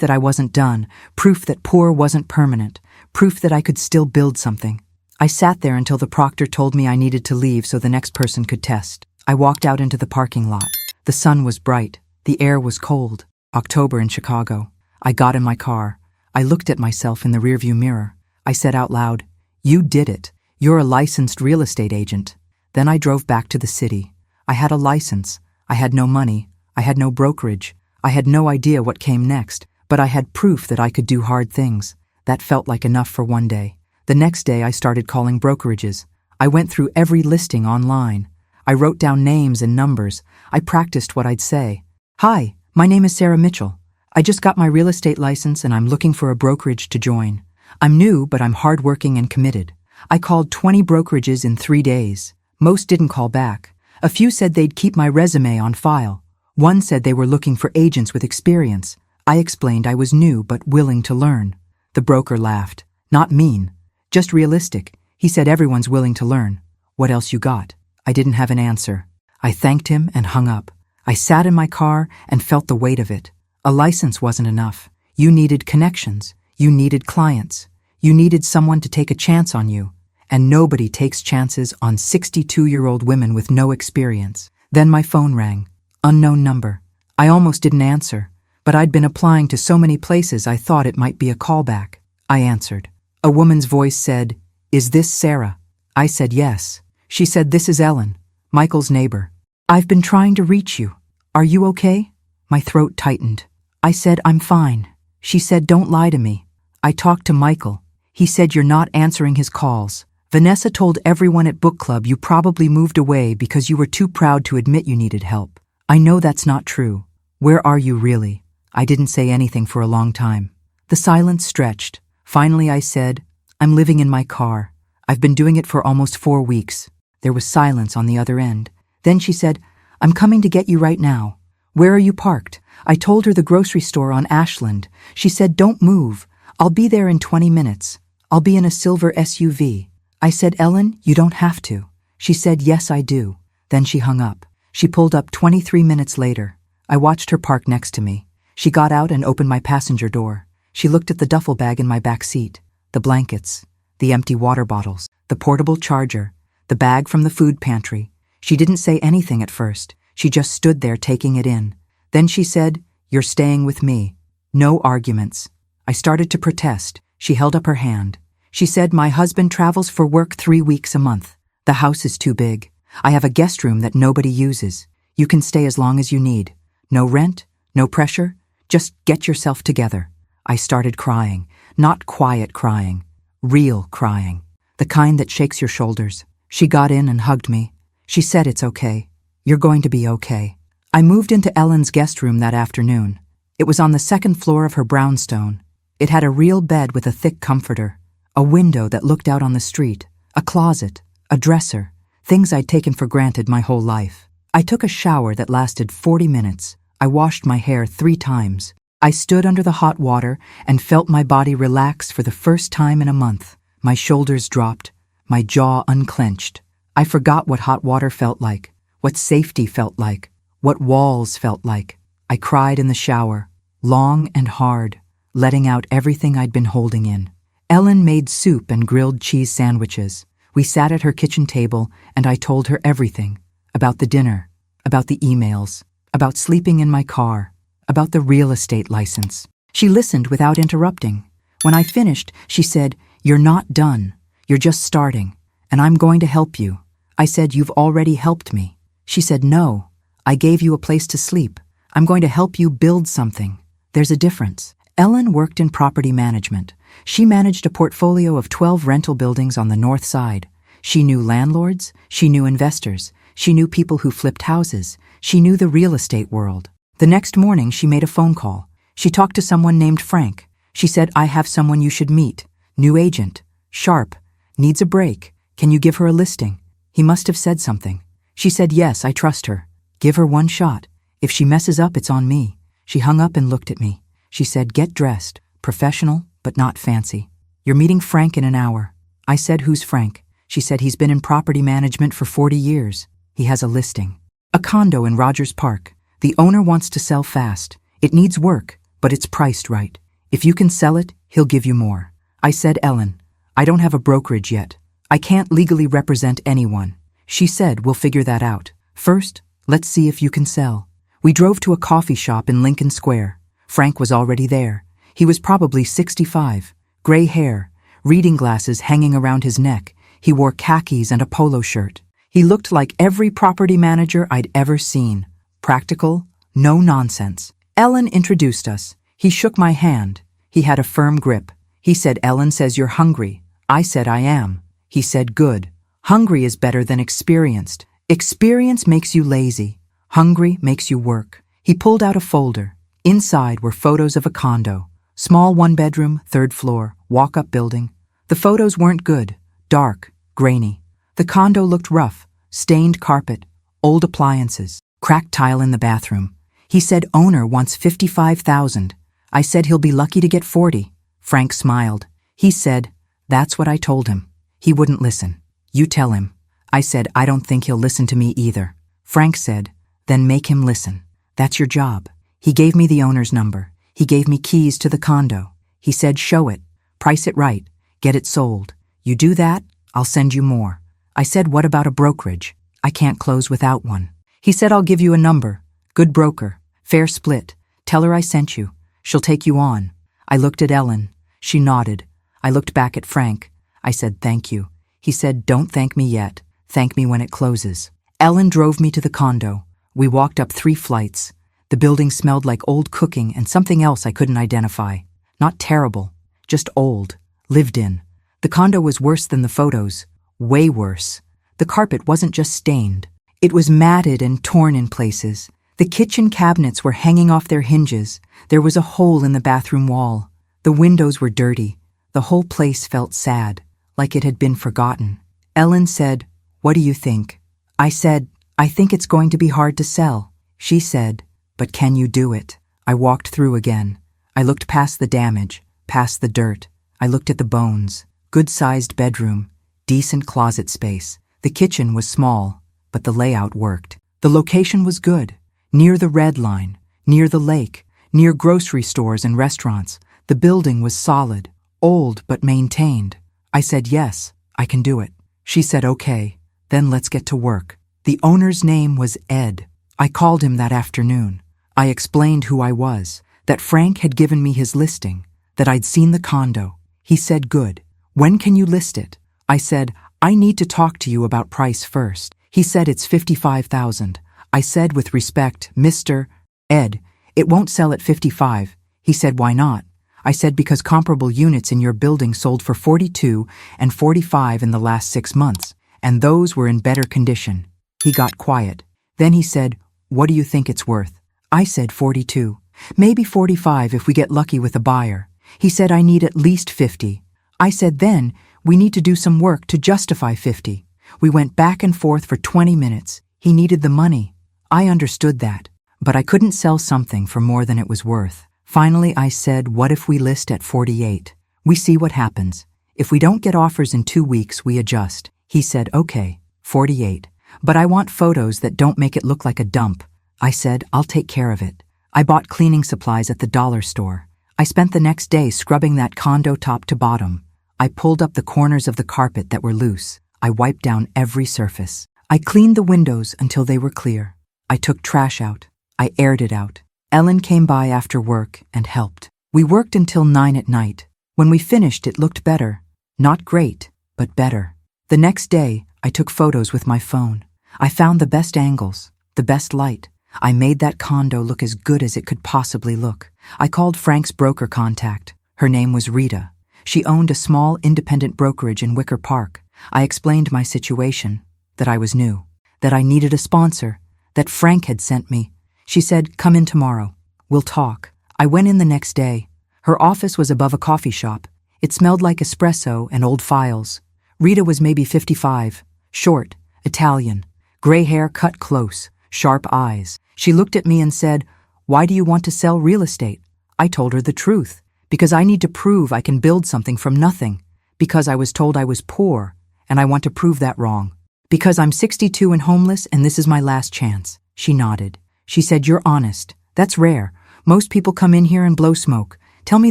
that I wasn't done, proof that poor wasn't permanent, proof that I could still build something. I sat there until the proctor told me I needed to leave so the next person could test. I walked out into the parking lot. The sun was bright. The air was cold. October in Chicago. I got in my car. I looked at myself in the rearview mirror. I said out loud, "You did it. You're a licensed real estate agent." Then I drove back to the city. I had a license. I had no money. I had no brokerage. I had no idea what came next, but I had proof that I could do hard things. That felt like enough for one day. The next day I started calling brokerages. I went through every listing online. I wrote down names and numbers. I practiced what I'd say. "Hi, my name is Sarah Mitchell. I just got my real estate license and I'm looking for a brokerage to join. I'm new, but I'm hardworking and committed." I called 20 brokerages in 3 days. Most didn't call back. A few said they'd keep my resume on file. One said they were looking for agents with experience. I explained I was new but willing to learn. The broker laughed. Not mean, just realistic. He said everyone's willing to learn. "What else you got?" I didn't have an answer. I thanked him and hung up. I sat in my car and felt the weight of it. A license wasn't enough. You needed connections. You needed clients. You needed someone to take a chance on you. And nobody takes chances on 62-year-old women with no experience. Then my phone rang. Unknown number. I almost didn't answer, but I'd been applying to so many places I thought it might be a callback. I answered. A woman's voice said, "Is this Sarah?" I said yes. She said, "This is Ellen, Michael's neighbor. I've been trying to reach you. Are you okay?" My throat tightened. I said, "I'm fine." She said, "Don't lie to me. I talked to Michael. He said you're not answering his calls. Vanessa told everyone at book club you probably moved away because you were too proud to admit you needed help. I know that's not true. Where are you really?" I didn't say anything for a long time. The silence stretched. Finally I said, "I'm living in my car. I've been doing it for almost 4 weeks." There was silence on the other end. Then she said, "I'm coming to get you right now." "Where are you parked?" I told her the grocery store on Ashland. She said, "Don't move. I'll be there in 20 minutes. I'll be in a silver SUV. I said, "Ellen, you don't have to." She said, "Yes, I do." Then she hung up. She pulled up 23 minutes later. I watched her park next to me. She got out and opened my passenger door. She looked at the duffel bag in my back seat, the blankets, the empty water bottles, the portable charger, the bag from the food pantry. She didn't say anything at first. She just stood there taking it in. Then she said, "You're staying with me." No arguments. I started to protest. She held up her hand. She said, "My husband travels for work 3 weeks a month. The house is too big. I have a guest room that nobody uses. You can stay as long as you need. No rent, no pressure. Just get yourself together." I started crying. Not quiet crying. Real crying. The kind that shakes your shoulders. She got in and hugged me. She said, "It's okay. You're going to be okay." I moved into Ellen's guest room that afternoon. It was on the 2nd floor of her brownstone. It had a real bed with a thick comforter, a window that looked out on the street, a closet, a dresser, things I'd taken for granted my whole life. I took a shower that lasted 40 minutes. I washed my hair 3 times. I stood under the hot water and felt my body relax for the first time in a month. My shoulders dropped, my jaw unclenched. I forgot what hot water felt like, what safety felt like, what walls felt like. I cried in the shower, long and hard, letting out everything I'd been holding in. Ellen made soup and grilled cheese sandwiches. We sat at her kitchen table and I told her everything. About the dinner, about the emails, about sleeping in my car, about the real estate license. She listened without interrupting. When I finished, she said, "You're not done. You're just starting, and I'm going to help you." I said, "You've already helped me." She said, "No, I gave you a place to sleep. I'm going to help you build something. There's a difference." Ellen worked in property management. She managed a portfolio of 12 rental buildings on the north side. She knew landlords, she knew investors, she knew people who flipped houses, she knew the real estate world. The next morning, she made a phone call. She talked to someone named Frank. She said, "I have someone you should meet. New agent, sharp, needs a break. Can you give her a listing?" He must have said something. She said, "Yes, I trust her. Give her one shot. If she messes up, it's on me." She hung up and looked at me. She said, "Get dressed, professional, but not fancy. You're meeting Frank in an hour." I said, "Who's Frank?" She said, "He's been in property management for 40 years. He has a listing. A condo in Rogers Park. The owner wants to sell fast. It needs work, but it's priced right. If you can sell it, he'll give you more." I said, "Ellen, I don't have a brokerage yet. I can't legally represent anyone." She said, "We'll figure that out. First, let's see if you can sell." We drove to a coffee shop in Lincoln Square. Frank was already there. He was probably 65, gray hair, reading glasses hanging around his neck. He wore khakis and a polo shirt. He looked like every property manager I'd ever seen. Practical, no nonsense. Ellen introduced us. He shook my hand. He had a firm grip. He said, "Ellen says you're hungry." I said, "I am." He said, "Good. Hungry is better than experienced. Experience makes you lazy. Hungry makes you work." He pulled out a folder. Inside were photos of a condo. Small one-bedroom, 3rd floor, walk-up building. The photos weren't good. Dark, grainy. The condo looked rough. Stained carpet, old appliances, cracked tile in the bathroom. He said owner wants $55,000. I said he'll be lucky to get 40. Frank smiled. He said, "That's what I told him." He wouldn't listen. "You tell him." I said, "I don't think he'll listen to me either." Frank said, "Then make him listen. That's your job." He gave me the owner's number. He gave me keys to the condo. He said, "Show it. Price it right. Get it sold. You do that, I'll send you more." I said, "What about a brokerage? I can't close without one." He said, "I'll give you a number. Good broker. Fair split. Tell her I sent you. She'll take you on." I looked at Ellen. She nodded. I looked back at Frank. I said, "Thank you." He said, "Don't thank me yet. Thank me when it closes." Ellen drove me to the condo. We walked up 3 flights. The building smelled like old cooking and something else I couldn't identify. Not terrible, just old, lived in. The condo was worse than the photos. Way worse. The carpet wasn't just stained. It was matted and torn in places. The kitchen cabinets were hanging off their hinges. There was a hole in the bathroom wall. The windows were dirty. The whole place felt sad, like it had been forgotten. Ellen said, "What do you think?" I said, "I think it's going to be hard to sell." She said, "But can you do it?" I walked through again. I looked past the damage, past the dirt. I looked at the bones. Good-sized bedroom, decent closet space. The kitchen was small, but the layout worked. The location was good. Near the red line, near the lake, near grocery stores and restaurants. The building was solid, old but maintained. I said, "Yes, I can do it." She said, "Okay, then let's get to work." The owner's name was Ed. I called him that afternoon. I explained who I was, that Frank had given me his listing, that I'd seen the condo. He said, "Good. When can you list it?" I said, "I need to talk to you about price first." He said, "It's $55,000. I said with respect, "Mr. Ed, it won't sell at 55. He said, "Why not?" I said, "Because comparable units in your building sold for 42 and 45 in the last 6 months, and those were in better condition." He got quiet. Then he said, "What do you think it's worth?" I said 42. "Maybe 45 if we get lucky with a buyer." He said, "I need at least 50. I said, "Then we need to do some work to justify 50. We went back and forth for 20 minutes. He needed the money. I understood that, but I couldn't sell something for more than it was worth. Finally, I said, what if we list at 48? We see what happens. If we don't get offers in 2 weeks, we adjust. He said, okay, 48. But I want photos that don't make it look like a dump. I said, I'll take care of it. I bought cleaning supplies at the dollar store. I spent the next day scrubbing that condo top to bottom. I pulled up the corners of the carpet that were loose. I wiped down every surface. I cleaned the windows until they were clear. I took trash out. I aired it out. Ellen came by after work and helped. We worked until 9 at night. When we finished, it looked better. Not great, but better. The next day, I took photos with my phone. I found the best angles, the best light. I made that condo look as good as it could possibly look. I called Frank's broker contact. Her name was Rita. She owned a small independent brokerage in Wicker Park. I explained my situation, that I was new, that I needed a sponsor, that Frank had sent me. She said, come in tomorrow. We'll talk. I went in the next day. Her office was above a coffee shop. It smelled like espresso and old files. Rita was maybe 55, short, Italian, gray hair cut close, sharp eyes. She looked at me and said, why do you want to sell real estate? I told her the truth, because I need to prove I can build something from nothing, because I was told I was poor, and I want to prove that wrong. Because I'm 62 and homeless, and this is my last chance. She nodded. She said, you're honest. That's rare. Most people come in here and blow smoke. Tell me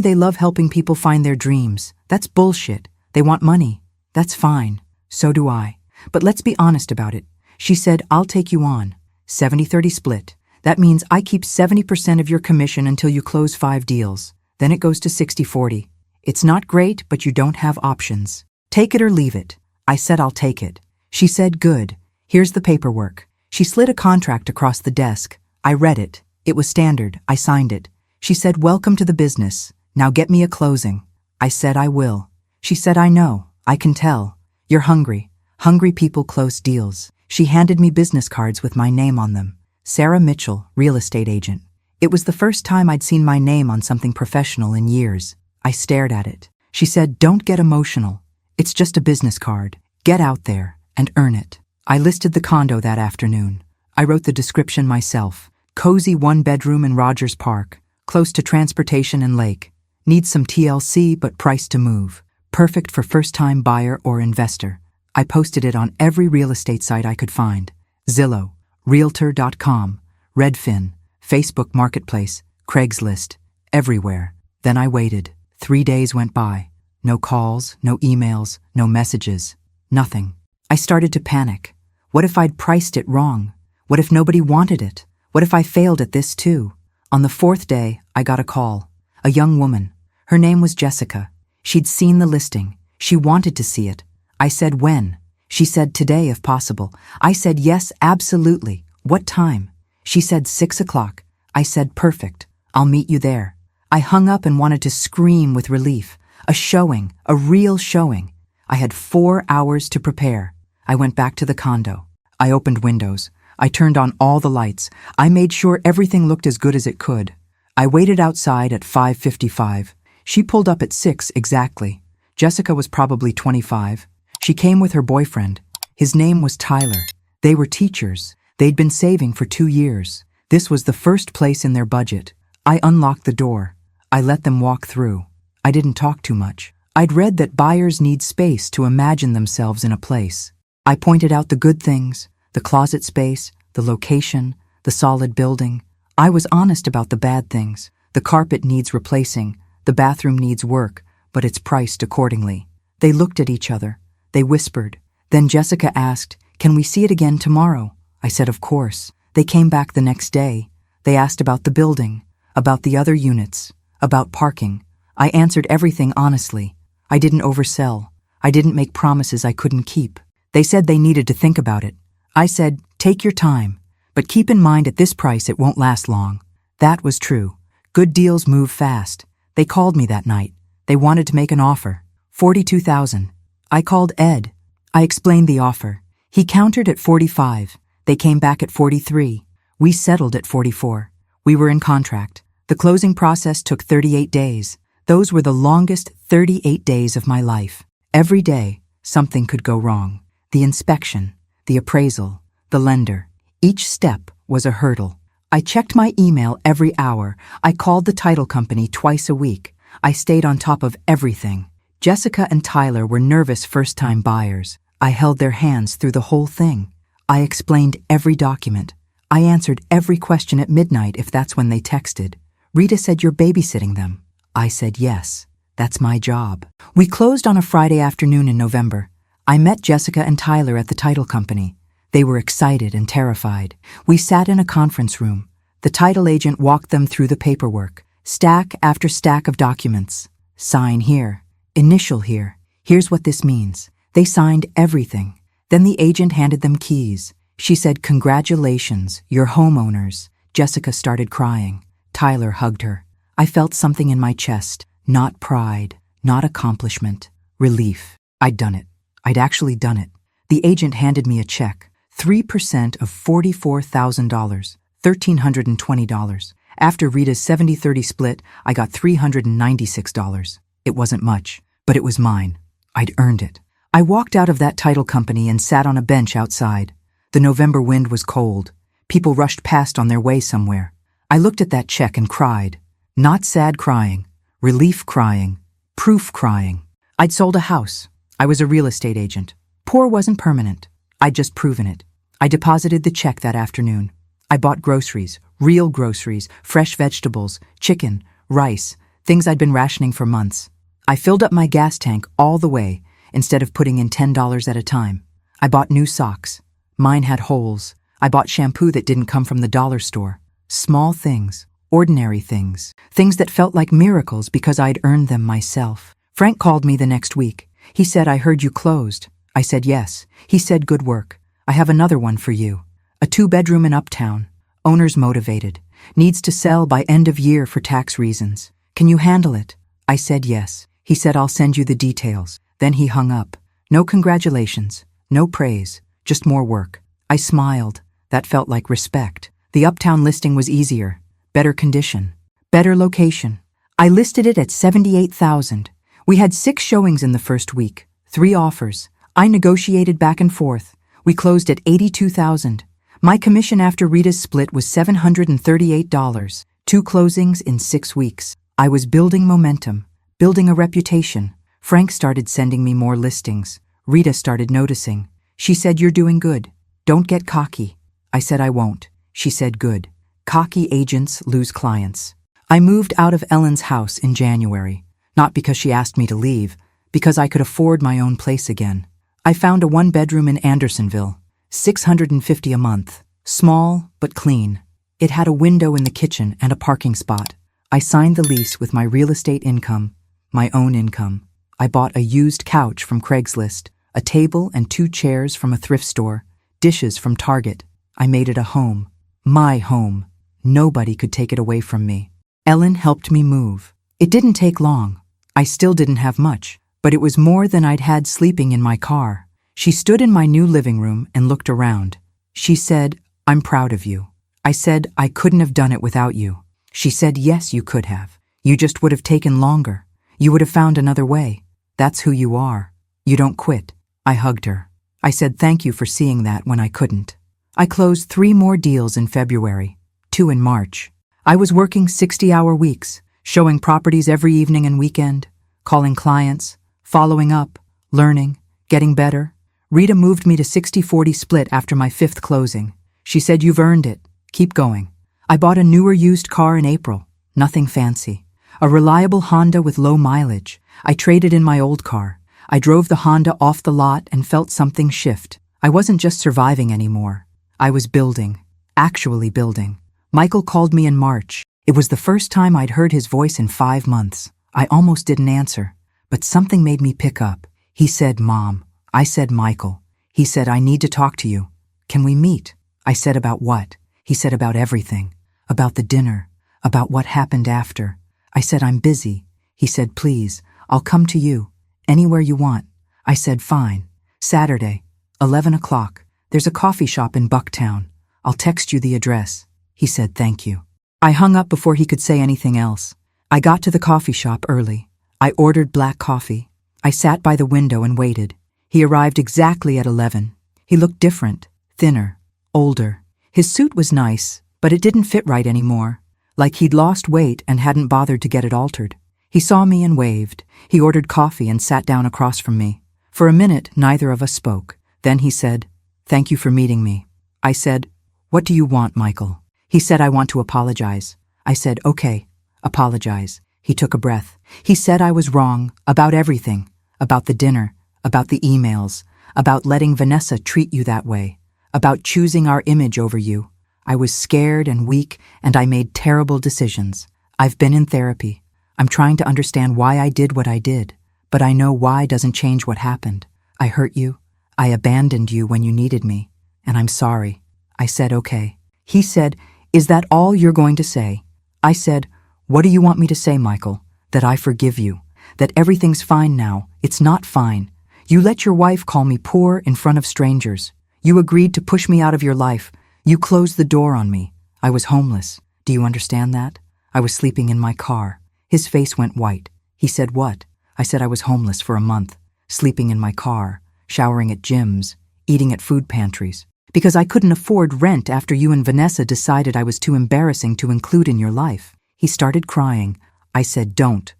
they love helping people find their dreams. That's bullshit. They want money. That's fine. So do I. But let's be honest about it. She said, I'll take you on. 70-30 split. That means I keep 70% of your commission until you close 5 deals. Then it goes to 60-40. It's not great, but you don't have options. Take it or leave it. I said I'll take it. She said, good. Here's the paperwork. She slid a contract across the desk. I read it. It was standard. I signed it. She said, welcome to the business. Now get me a closing. I said I will. She said, I know. I can tell. You're hungry. Hungry people close deals. She handed me business cards with my name on them. Sarah Mitchell, real estate agent. It was the first time I'd seen my name on something professional in years. I stared at it. She said, don't get emotional. It's just a business card. Get out there and earn it. I listed the condo that afternoon. I wrote the description myself. Cozy 1-bedroom in Rogers Park, close to transportation and lake. Needs some TLC but priced to move. Perfect for first-time buyer or investor. I posted it on every real estate site I could find. Zillow, Realtor.com, Redfin, Facebook Marketplace, Craigslist, everywhere. Then I waited. 3 days went by. No calls, no emails, no messages. Nothing. I started to panic. What if I'd priced it wrong? What if nobody wanted it? What if I failed at this too? On the 4th day, I got a call. A young woman. Her name was Jessica. She'd seen the listing. She wanted to see it. I said, when? She said, today if possible. I said, yes, absolutely. What time? She said, 6 o'clock. I said, perfect. I'll meet you there. I hung up and wanted to scream with relief. A showing, a real showing. I had 4 hours to prepare. I went back to the condo. I opened windows. I turned on all the lights. I made sure everything looked as good as it could. I waited outside at 5:55. She pulled up at 6 exactly. Jessica was probably 25. She came with her boyfriend. His name was Tyler. They were teachers. They'd been saving for 2 years. This was the first place in their budget. I unlocked the door. I let them walk through. I didn't talk too much. I'd read that buyers need space to imagine themselves in a place. I pointed out the good things, the closet space, the location, the solid building. I was honest about the bad things. The carpet needs replacing, the bathroom needs work, but it's priced accordingly. They looked at each other. They whispered. Then Jessica asked, can we see it again tomorrow? I said, of course. They came back the next day. They asked about the building, about the other units, about parking. I answered everything honestly. I didn't oversell. I didn't make promises I couldn't keep. They said they needed to think about it. I said, take your time, but keep in mind at this price it won't last long. That was true. Good deals move fast. They called me that night. They wanted to make an offer. $42,000. I called Ed. I explained the offer. He countered at 45. They came back at 43. We settled at 44. We were in contract. The closing process took 38 days. Those were the longest 38 days of my life. Every day, something could go wrong. The inspection, the appraisal, the lender. Each step was a hurdle. I checked my email every hour. I called the title company twice a week. I stayed on top of everything. Jessica and Tyler were nervous first-time buyers. I held their hands through the whole thing. I explained every document. I answered every question at midnight if that's when they texted. Rita said, "You're babysitting them." I said, "Yes, that's my job." We closed on a Friday afternoon in November. I met Jessica and Tyler at the title company. They were excited and terrified. We sat in a conference room. The title agent walked them through the paperwork, stack after stack of documents. Sign here, initial here. Here's what this means. They signed everything. Then the agent handed them keys. She said, "Congratulations, you're homeowners." Jessica started crying. Tyler hugged her. I felt something in my chest. Not pride, not accomplishment, relief. I'd done it. I'd actually done it. The agent handed me a check. 3% of $44,000, $1,320. After Rita's 70-30 split, I got $396. It wasn't much, but it was mine. I'd earned it. I walked out of that title company and sat on a bench outside. The November wind was cold. People rushed past on their way somewhere. I looked at that check and cried. Not sad crying, relief crying, proof crying. I'd sold a house. I was a real estate agent. Poor wasn't permanent. I'd just proven it. I deposited the check that afternoon. I bought groceries, real groceries, fresh vegetables, chicken, rice, things I'd been rationing for months. I filled up my gas tank all the way instead of putting in $10 at a time. I bought new socks. Mine had holes. I bought shampoo that didn't come from the dollar store. Small things, ordinary things, things that felt like miracles because I'd earned them myself. Frank called me the next week. He said, "I heard you closed." I said, "Yes." He said, "Good work. I have another one for you. A 2-bedroom in Uptown. Owner's motivated. Needs to sell by end of year for tax reasons. Can you handle it?" I said yes. He said, "I'll send you the details." Then he hung up. No congratulations. No praise. Just more work. I smiled. That felt like respect. The Uptown listing was easier. Better condition. Better location. I listed it at $78,000. We had 6 showings in the first week. 3 offers. I negotiated back and forth. We closed at $82,000. My commission after Rita's split was $738. 2 closings in 6 weeks. I was building momentum, building a reputation. Frank started sending me more listings. Rita started noticing. She said, "You're doing good. Don't get cocky." I said, "I won't." She said, "Good. Cocky agents lose clients." I moved out of Ellen's house in January, not because she asked me to leave, because I could afford my own place again. I found a 1-bedroom in Andersonville, $650 a month, small but clean. It had a window in the kitchen and a parking spot. I signed the lease with my real estate income, my own income. I bought a used couch from Craigslist, a table and 2 chairs from a thrift store, dishes from Target. I made it a home, my home. Nobody could take it away from me. Ellen helped me move. It didn't take long. I still didn't have much, but it was more than I'd had sleeping in my car. She stood in my new living room and looked around. She said, "I'm proud of you." I said, "I couldn't have done it without you." She said, "Yes, you could have. You just would have taken longer. You would have found another way. That's who you are. You don't quit." I hugged her. I said thank you for seeing that when I couldn't. I closed 3 more deals in February, 2 in March. I was working 60-hour weeks, showing properties every evening and weekend, calling clients, following up, learning, getting better. Rita moved me to 60-40 split after my 5th closing. She said, "You've earned it. Keep going." I bought a newer used car in April. Nothing fancy. A reliable Honda with low mileage. I traded in my old car. I drove the Honda off the lot and felt something shift. I wasn't just surviving anymore. I was building. Actually building. Michael called me in March. It was the first time I'd heard his voice in 5 months. I almost didn't answer, but something made me pick up. He said, "Mom." I said, "Michael." He said, "I need to talk to you. Can we meet?" I said, "About what?" He said, "About everything. About the dinner. About what happened after." I said, "I'm busy." He said, "Please, I'll come to you. Anywhere you want." I said, "Fine. Saturday, 11 o'clock. There's a coffee shop in Bucktown. I'll text you the address." He said, "Thank you." I hung up before he could say anything else. I got to the coffee shop early. I ordered black coffee. I sat by the window and waited. He arrived exactly at 11. He looked different, thinner, older. His suit was nice, but it didn't fit right anymore. Like he'd lost weight and hadn't bothered to get it altered. He saw me and waved. He ordered coffee and sat down across from me. For a minute, neither of us spoke. Then he said, "Thank you for meeting me." I said, "What do you want, Michael?" He said, "I want to apologize." I said, "Okay, apologize." He took a breath. He said I was wrong about everything. About the dinner, about the emails, about letting Vanessa treat you that way, about choosing our image over you. I was scared and weak, and I made terrible decisions. I've been in therapy. I'm trying to understand why I did what I did, but I know why doesn't change what happened. I hurt you. I abandoned you when you needed me, and I'm sorry. I said, "Okay." He said, "Is that all you're going to say?" I said, "What do you want me to say, Michael? That I forgive you. That everything's fine now. It's not fine. You let your wife call me poor in front of strangers. You agreed to push me out of your life. You closed the door on me. I was homeless. Do you understand that? I was sleeping in my car." His face went white. He said, "What?" I said I was homeless for a month, sleeping in my car, showering at gyms, eating at food pantries, because I couldn't afford rent after you and Vanessa decided I was too embarrassing to include in your life. He started crying. I said, Don't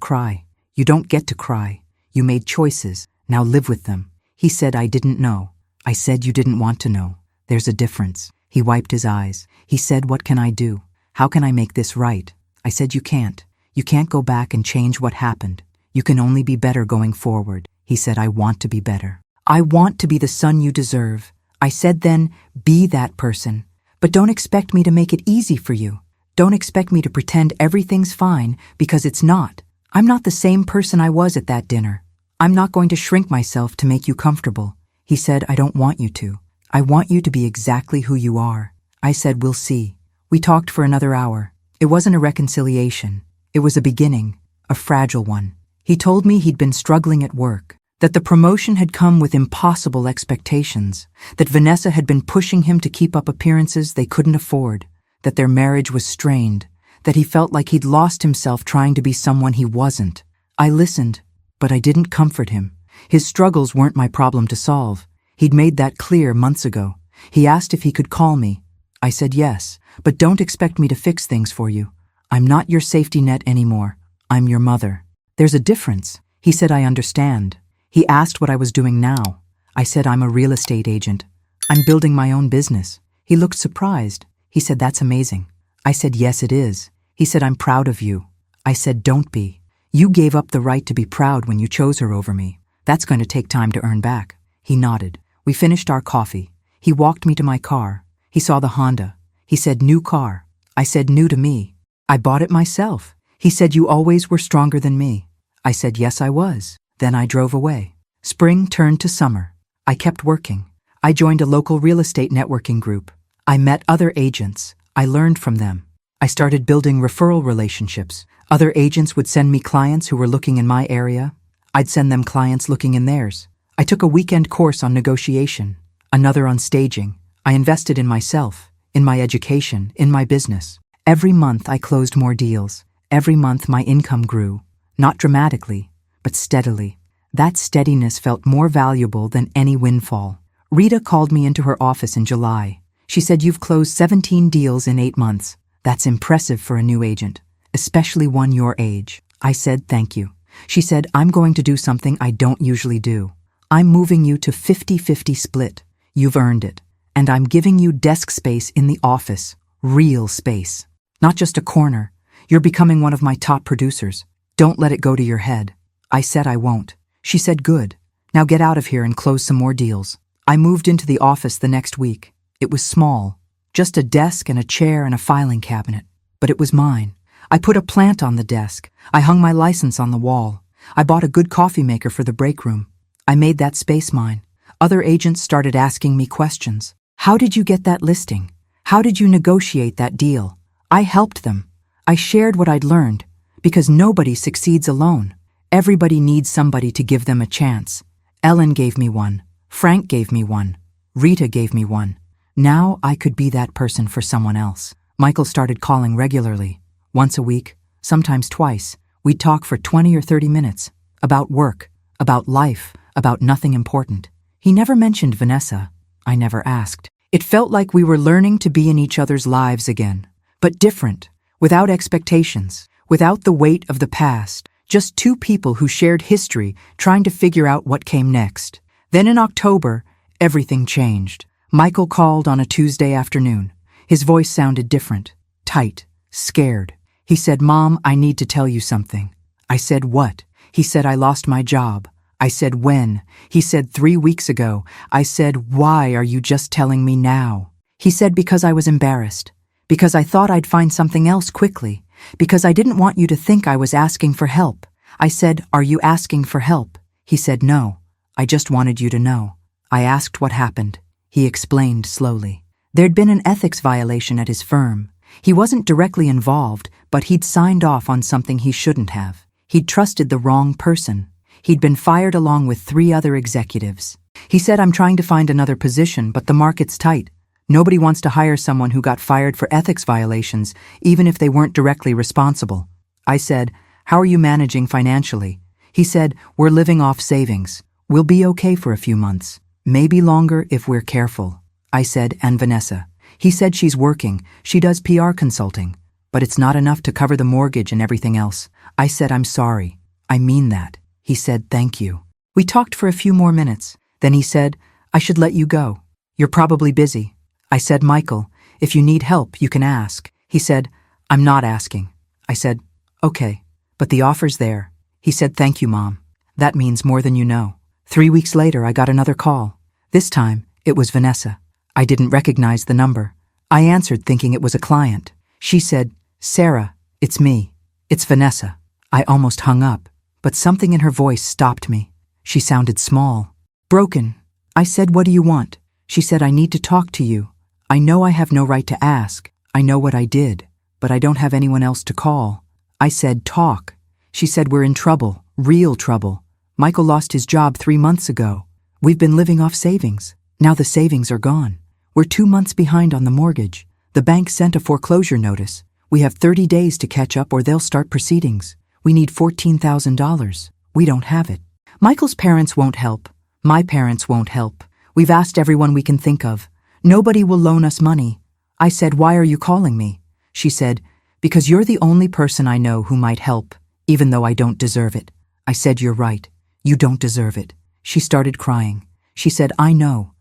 cry. You don't get to cry. You made choices. Now live with them." He said, "I didn't know." I said, "You didn't want to know. There's a difference." He wiped his eyes. He said, "What can I do? How can I make this right?" I said, "You can't. You can't go back and change what happened. You can only be better going forward." He said, "I want to be better. I want to be the son you deserve." I said then, "Be that person. But don't expect me to make it easy for you. Don't expect me to pretend everything's fine, because it's not. I'm not the same person I was at that dinner. I'm not going to shrink myself to make you comfortable." He said, "I don't want you to. I want you to be exactly who you are." I said, "We'll see." We talked for another hour. It wasn't a reconciliation. It was a beginning, a fragile one. He told me he'd been struggling at work, that the promotion had come with impossible expectations, that Vanessa had been pushing him to keep up appearances they couldn't afford, that their marriage was strained, that he felt like he'd lost himself trying to be someone he wasn't. I listened, but I didn't comfort him. His struggles weren't my problem to solve. He'd made that clear months ago. He asked if he could call me. I said yes, but don't expect me to fix things for you. I'm not your safety net anymore. I'm your mother. There's a difference. He said, "I understand." He asked what I was doing now. I said, "I'm a real estate agent. I'm building my own business." He looked surprised. He said, "That's amazing." I said, "Yes, it is." He said, "I'm proud of you." I said, "Don't be. You gave up the right to be proud when you chose her over me. That's going to take time to earn back." He nodded. We finished our coffee. He walked me to my car. He saw the Honda. He said, "New car." I said, "New to me. I bought it myself." He said, "You always were stronger than me." I said, "Yes, I was." Then I drove away. Spring turned to summer. I kept working. I joined a local real estate networking group. I met other agents. I learned from them. I started building referral relationships. Other agents would send me clients who were looking in my area. I'd send them clients looking in theirs. I took a weekend course on negotiation, another on staging. I invested in myself, in my education, in my business. Every month I closed more deals. Every month my income grew, not dramatically, but steadily. That steadiness felt more valuable than any windfall. Rita called me into her office in July. She said, "You've closed 17 deals in 8 months. That's impressive for a new agent, especially one your age." I said, "Thank you." She said, "I'm going to do something I don't usually do. I'm moving you to 50-50 split. You've earned it. And I'm giving you desk space in the office, real space. Not just a corner. You're becoming one of my top producers. Don't let it go to your head." I said I won't. She said, "Good. Now get out of here and close some more deals." I moved into the office the next week. It was small, just a desk and a chair and a filing cabinet. But it was mine. I put a plant on the desk. I hung my license on the wall. I bought a good coffee maker for the break room. I made that space mine. Other agents started asking me questions. "How did you get that listing? How did you negotiate that deal?" I helped them. I shared what I'd learned, because nobody succeeds alone. Everybody needs somebody to give them a chance. Ellen gave me one. Frank gave me one. Rita gave me one. Now I could be that person for someone else. Michael started calling regularly, once a week, sometimes twice. We'd talk for 20 or 30 minutes, about work, about life, about nothing important. He never mentioned Vanessa. I never asked. It felt like we were learning to be in each other's lives again, but different, without expectations, without the weight of the past, just two people who shared history trying to figure out what came next. Then in October, everything changed. Michael called on a Tuesday afternoon. His voice sounded different, tight, scared. He said, "Mom, I need to tell you something." I said, "What?" He said, "I lost my job." I said, "When?" He said, 3 weeks ago. I said, "Why are you just telling me now?" He said, "Because I was embarrassed. Because I thought I'd find something else quickly. Because I didn't want you to think I was asking for help." I said, "Are you asking for help?" He said, "No. I just wanted you to know." I asked what happened. He explained slowly. There'd been an ethics violation at his firm. He wasn't directly involved, but he'd signed off on something he shouldn't have. He'd trusted the wrong person. He'd been fired along with 3 other executives. He said, "I'm trying to find another position, but the market's tight. Nobody wants to hire someone who got fired for ethics violations, even if they weren't directly responsible." I said, "How are you managing financially?" He said, "We're living off savings. We'll be okay for a few months. Maybe longer if we're careful." I said, "And Vanessa?" He said, "She's working. She does PR consulting. But it's not enough to cover the mortgage and everything else." I said, "I'm sorry. I mean that." He said, "Thank you." We talked for a few more minutes. Then he said, "I should let you go. You're probably busy." I said, "Michael, if you need help, you can ask." He said, "I'm not asking." I said, "Okay, but the offer's there." He said, "Thank you, Mom. That means more than you know." 3 weeks later, I got another call. This time, it was Vanessa. I didn't recognize the number. I answered thinking it was a client. She said, "Sarah, it's me. It's Vanessa." I almost hung up, but something in her voice stopped me. She sounded small, broken. I said, "What do you want?" She said, "I need to talk to you. I know I have no right to ask. I know what I did, but I don't have anyone else to call." I said, "Talk." She said, "We're in trouble, real trouble. Michael lost his job 3 months ago. We've been living off savings. Now the savings are gone. We're 2 months behind on the mortgage. The bank sent a foreclosure notice. We have 30 days to catch up or they'll start proceedings. We need $14,000. We don't have it. Michael's parents won't help. My parents won't help. We've asked everyone we can think of. Nobody will loan us money." I said, "Why are you calling me?" She said, "Because you're the only person I know who might help, even though I don't deserve it." I said, "You're right. You don't deserve it." She started crying. She said, I know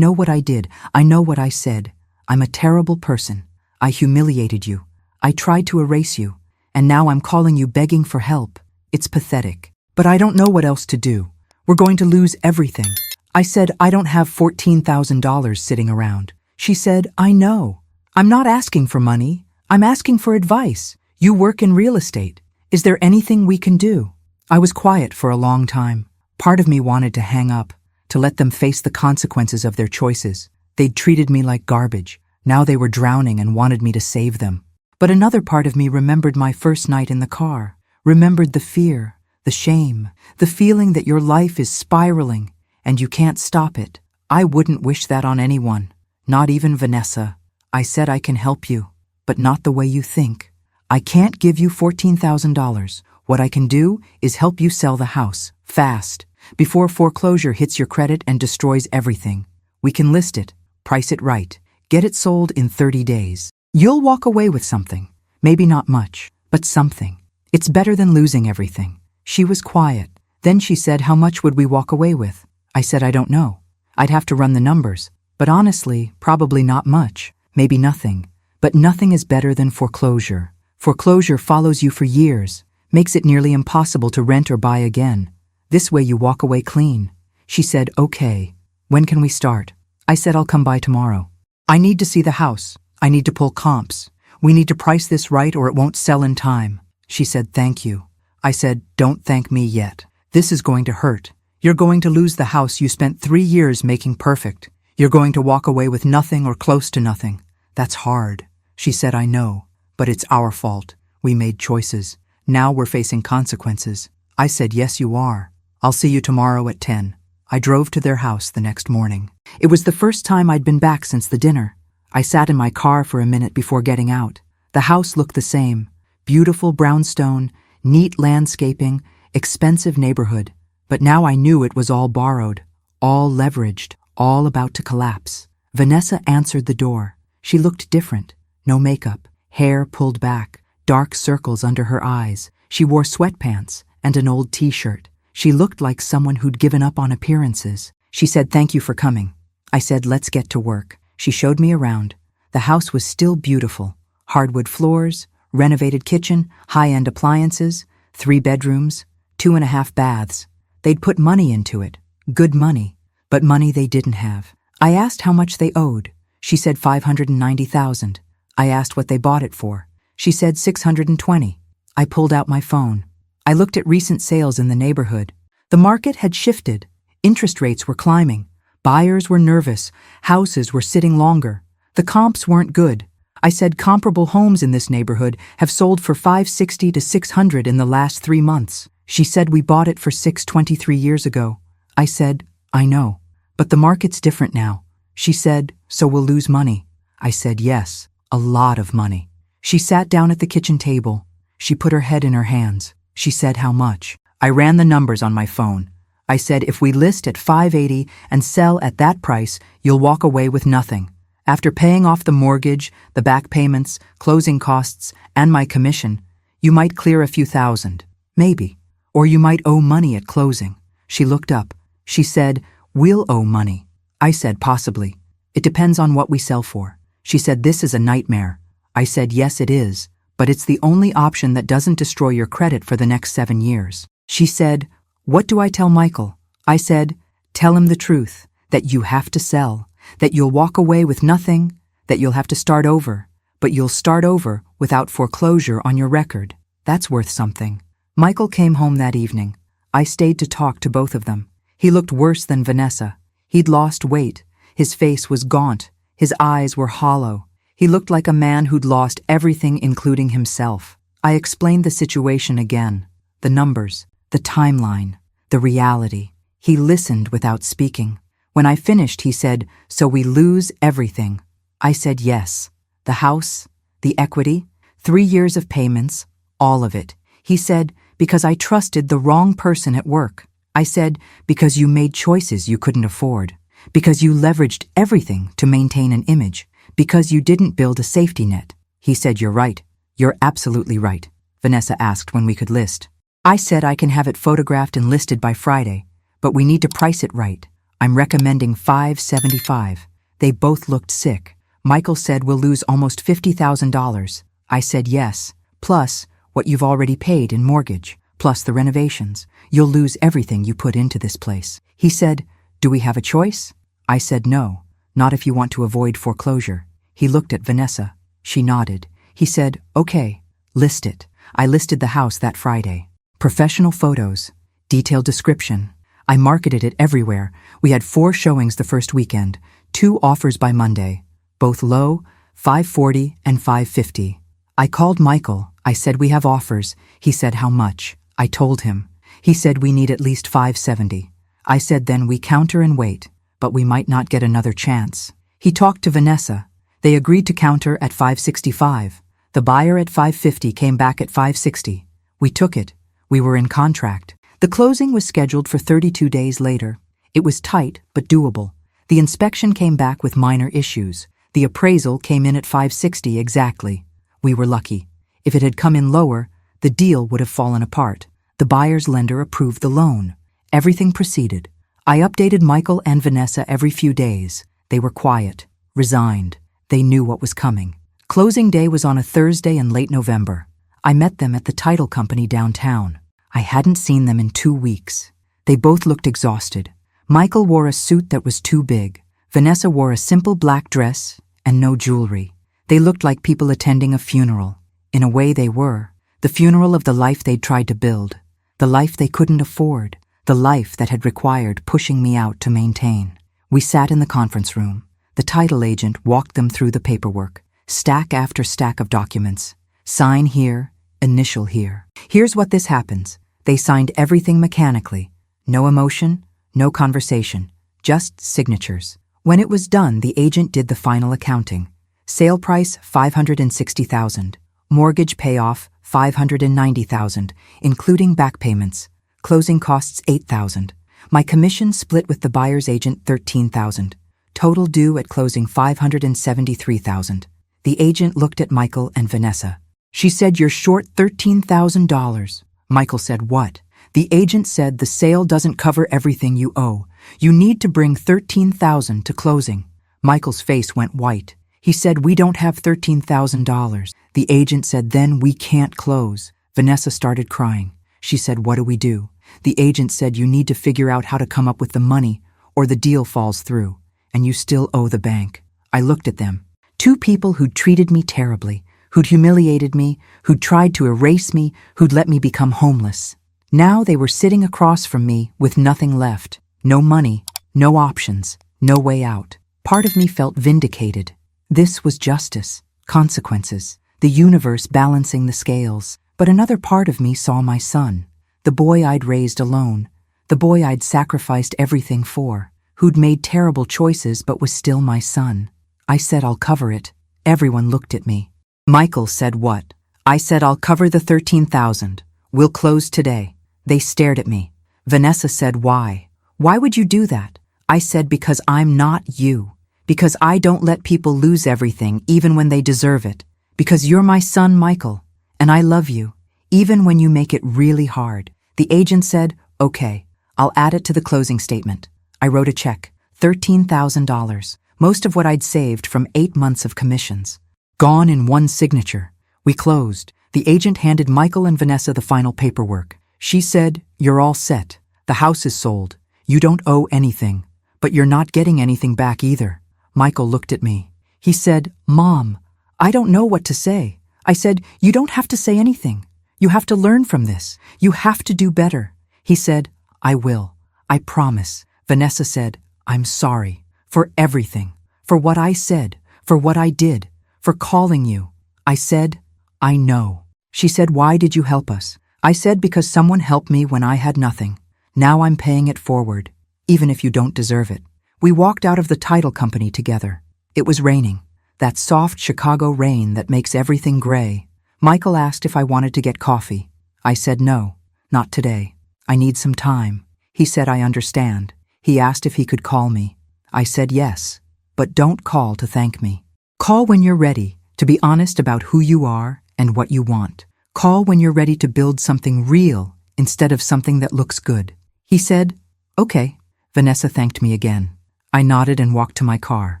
what I did. I know what I said. I'm a terrible person. I humiliated you. I tried to erase you. And now I'm calling you begging for help. It's pathetic. But I don't know what else to do. We're going to lose everything." I said, "I don't have $14,000 sitting around." She said, "I know. I'm not asking for money. I'm asking for advice. You work in real estate. Is there anything we can do?" I was quiet for a long time. Part of me wanted to hang up, to let them face the consequences of their choices. They'd treated me like garbage. Now they were drowning and wanted me to save them. But another part of me remembered my first night in the car, remembered the fear, the shame, the feeling that your life is spiraling and you can't stop it. I wouldn't wish that on anyone, not even Vanessa. I said, "I can help you, but not the way you think. I can't give you $14,000. What I can do is help you sell the house, fast, before foreclosure hits your credit and destroys everything. We can list it, price it right, get it sold in 30 days. You'll walk away with something, maybe not much, but something. It's better than losing everything." She was quiet. Then she said, "How much would we walk away with?" I said, "I don't know. I'd have to run the numbers. But honestly, probably not much, maybe nothing. But nothing is better than foreclosure. Foreclosure follows you for years, makes it nearly impossible to rent or buy again. This way you walk away clean." She said, "Okay, when can we start?" I said, "I'll come by tomorrow. I need to see the house. I need to pull comps. We need to price this right or it won't sell in time." She said, "Thank you." I said, "Don't thank me yet. This is going to hurt. You're going to lose the house you spent 3 years making perfect. You're going to walk away with nothing or close to nothing. That's hard." She said, "I know, but it's our fault. We made choices. Now we're facing consequences." I said, "Yes, you are. I'll see you tomorrow at 10. I drove to their house the next morning. It was the first time I'd been back since the dinner. I sat in my car for a minute before getting out. The house looked the same. Beautiful brownstone, neat landscaping, expensive neighborhood. But now I knew it was all borrowed, all leveraged, all about to collapse. Vanessa answered the door. She looked different. No makeup, hair pulled back, dark circles under her eyes. She wore sweatpants and an old t-shirt. She looked like someone who'd given up on appearances. She said, "Thank you for coming." I said, "Let's get to work." She showed me around. The house was still beautiful. Hardwood floors, renovated kitchen, high-end appliances, 3 bedrooms, 2.5 baths. They'd put money into it. Good money. But money they didn't have. I asked how much they owed. She said $590,000. I asked what they bought it for. She said $620. I pulled out my phone. I looked at recent sales in the neighborhood. The market had shifted. Interest rates were climbing. Buyers were nervous. Houses were sitting longer. The comps weren't good. I said comparable homes in this neighborhood have sold for $560 to $600 in the last 3 months. She said we bought it for $620 3 years ago. I said, "I know, but the market's different now." She said, "So we'll lose money." I said, "Yes, a lot of money." She sat down at the kitchen table. She put her head in her hands. She said, "How much?" I ran the numbers on my phone. I said, "If we list at $580 and sell at that price, you'll walk away with nothing. After paying off the mortgage, the back payments, closing costs, and my commission, you might clear a few thousand. Maybe. Or you might owe money at closing." She looked up. She said, "We'll owe money." I said, "Possibly. It depends on what we sell for." She said, "This is a nightmare." I said, "Yes, it is, but it's the only option that doesn't destroy your credit for the next 7 years." She said, "What do I tell Michael?" I said, "Tell him the truth, that you have to sell, that you'll walk away with nothing, that you'll have to start over, but you'll start over without foreclosure on your record. That's worth something." Michael came home that evening. I stayed to talk to both of them. He looked worse than Vanessa. He'd lost weight. His face was gaunt. His eyes were hollow. He looked like a man who'd lost everything, including himself. I explained the situation again. The numbers, the timeline, the reality. He listened without speaking. When I finished, he said, "So we lose everything." I said, "Yes. The house, the equity, 3 years of payments, all of it." He said, "Because I trusted the wrong person at work." I said, "Because you made choices you couldn't afford. Because you leveraged everything to maintain an image. Because you didn't build a safety net." He said, "You're right. You're absolutely right." Vanessa asked when we could list. I said I can have it photographed and listed by Friday, but we need to price it right. I'm recommending $575. They both looked sick. Michael said we'll lose almost $50,000. I said yes, plus what you've already paid in mortgage, plus the renovations. You'll lose everything you put into this place. He said, "Do we have a choice?" I said no, not if you want to avoid foreclosure. He looked at Vanessa. She nodded. He said, "Okay, list it." I listed the house that Friday. Professional photos, detailed description. I marketed it everywhere. We had 4 showings the first weekend, 2 offers by Monday, both low, $540 and $550. I called Michael. I said, "We have offers." He said, "How much?" I told him. He said, "We need at least $570. I said, "Then we counter and wait, but we might not get another chance." He talked to Vanessa. They agreed to counter at $565. The buyer at $550 came back at $560. We took it. We were in contract. The closing was scheduled for 32 days later. It was tight, but doable. The inspection came back with minor issues. The appraisal came in at $560 exactly. We were lucky. If it had come in lower, the deal would have fallen apart. The buyer's lender approved the loan. Everything proceeded. I updated Michael and Vanessa every few days. They were quiet, resigned. They knew what was coming. Closing day was on a Thursday in late November. I met them at the title company downtown. I hadn't seen them in 2 weeks. They both looked exhausted. Michael wore a suit that was too big. Vanessa wore a simple black dress and no jewelry. They looked like people attending a funeral. In a way they were. The funeral of the life they'd tried to build. The life they couldn't afford. The life that had required pushing me out to maintain. We sat in the conference room. The title agent walked them through the paperwork. Stack after stack of documents. Sign here, initial here. Here's what this happens. They signed everything mechanically. No emotion, no conversation, just signatures. When it was done, the agent did the final accounting. Sale price, $560,000. Mortgage payoff, $590,000, including back payments. Closing costs, $8,000. My commission split with the buyer's agent, $13,000. Total due at closing $573,000. The agent looked at Michael and Vanessa. She said, "You're short $13,000. Michael said, "What?" The agent said, "The sale doesn't cover everything you owe. You need to bring $13,000 to closing." Michael's face went white. He said, "We don't have $13,000. The agent said, "Then we can't close." Vanessa started crying. She said, "What do we do?" The agent said, "You need to figure out how to come up with the money, or the deal falls through, and you still owe the bank." I looked at them. Two people who'd treated me terribly, who'd humiliated me, who'd tried to erase me, who'd let me become homeless. Now they were sitting across from me with nothing left. No money, no options, no way out. Part of me felt vindicated. This was justice, consequences, the universe balancing the scales. But another part of me saw my son, the boy I'd raised alone, the boy I'd sacrificed everything for, who'd made terrible choices but was still my son. I said, "I'll cover it." Everyone looked at me. Michael said, "What?" I said, "I'll cover the $13,000. We'll close today." They stared at me. Vanessa said, "Why? Why would you do that?" I said, "Because I'm not you. Because I don't let people lose everything even when they deserve it. Because you're my son, Michael, and I love you, even when you make it really hard." The agent said, "Okay, I'll add it to the closing statement." I wrote a check, $13,000, most of what I'd saved from 8 months of commissions. Gone in one signature. We closed. The agent handed Michael and Vanessa the final paperwork. She said, "You're all set. The house is sold. You don't owe anything, but you're not getting anything back either." Michael looked at me. He said, "Mom, I don't know what to say." I said, "You don't have to say anything. You have to learn from this. You have to do better." He said, "I will. I promise." Vanessa said, "I'm sorry for everything, for what I said, for what I did, for calling you." I said, "I know." She said, "Why did you help us?" I said, "Because someone helped me when I had nothing. Now I'm paying it forward, even if you don't deserve it." We walked out of the title company together. It was raining, that soft Chicago rain that makes everything gray. Michael asked if I wanted to get coffee. I said, "No, not today. I need some time." He said, "I understand." He asked if he could call me. I said, "Yes, but don't call to thank me. Call when you're ready to be honest about who you are and what you want. Call when you're ready to build something real instead of something that looks good." He said, "Okay." Vanessa thanked me again. I nodded and walked to my car.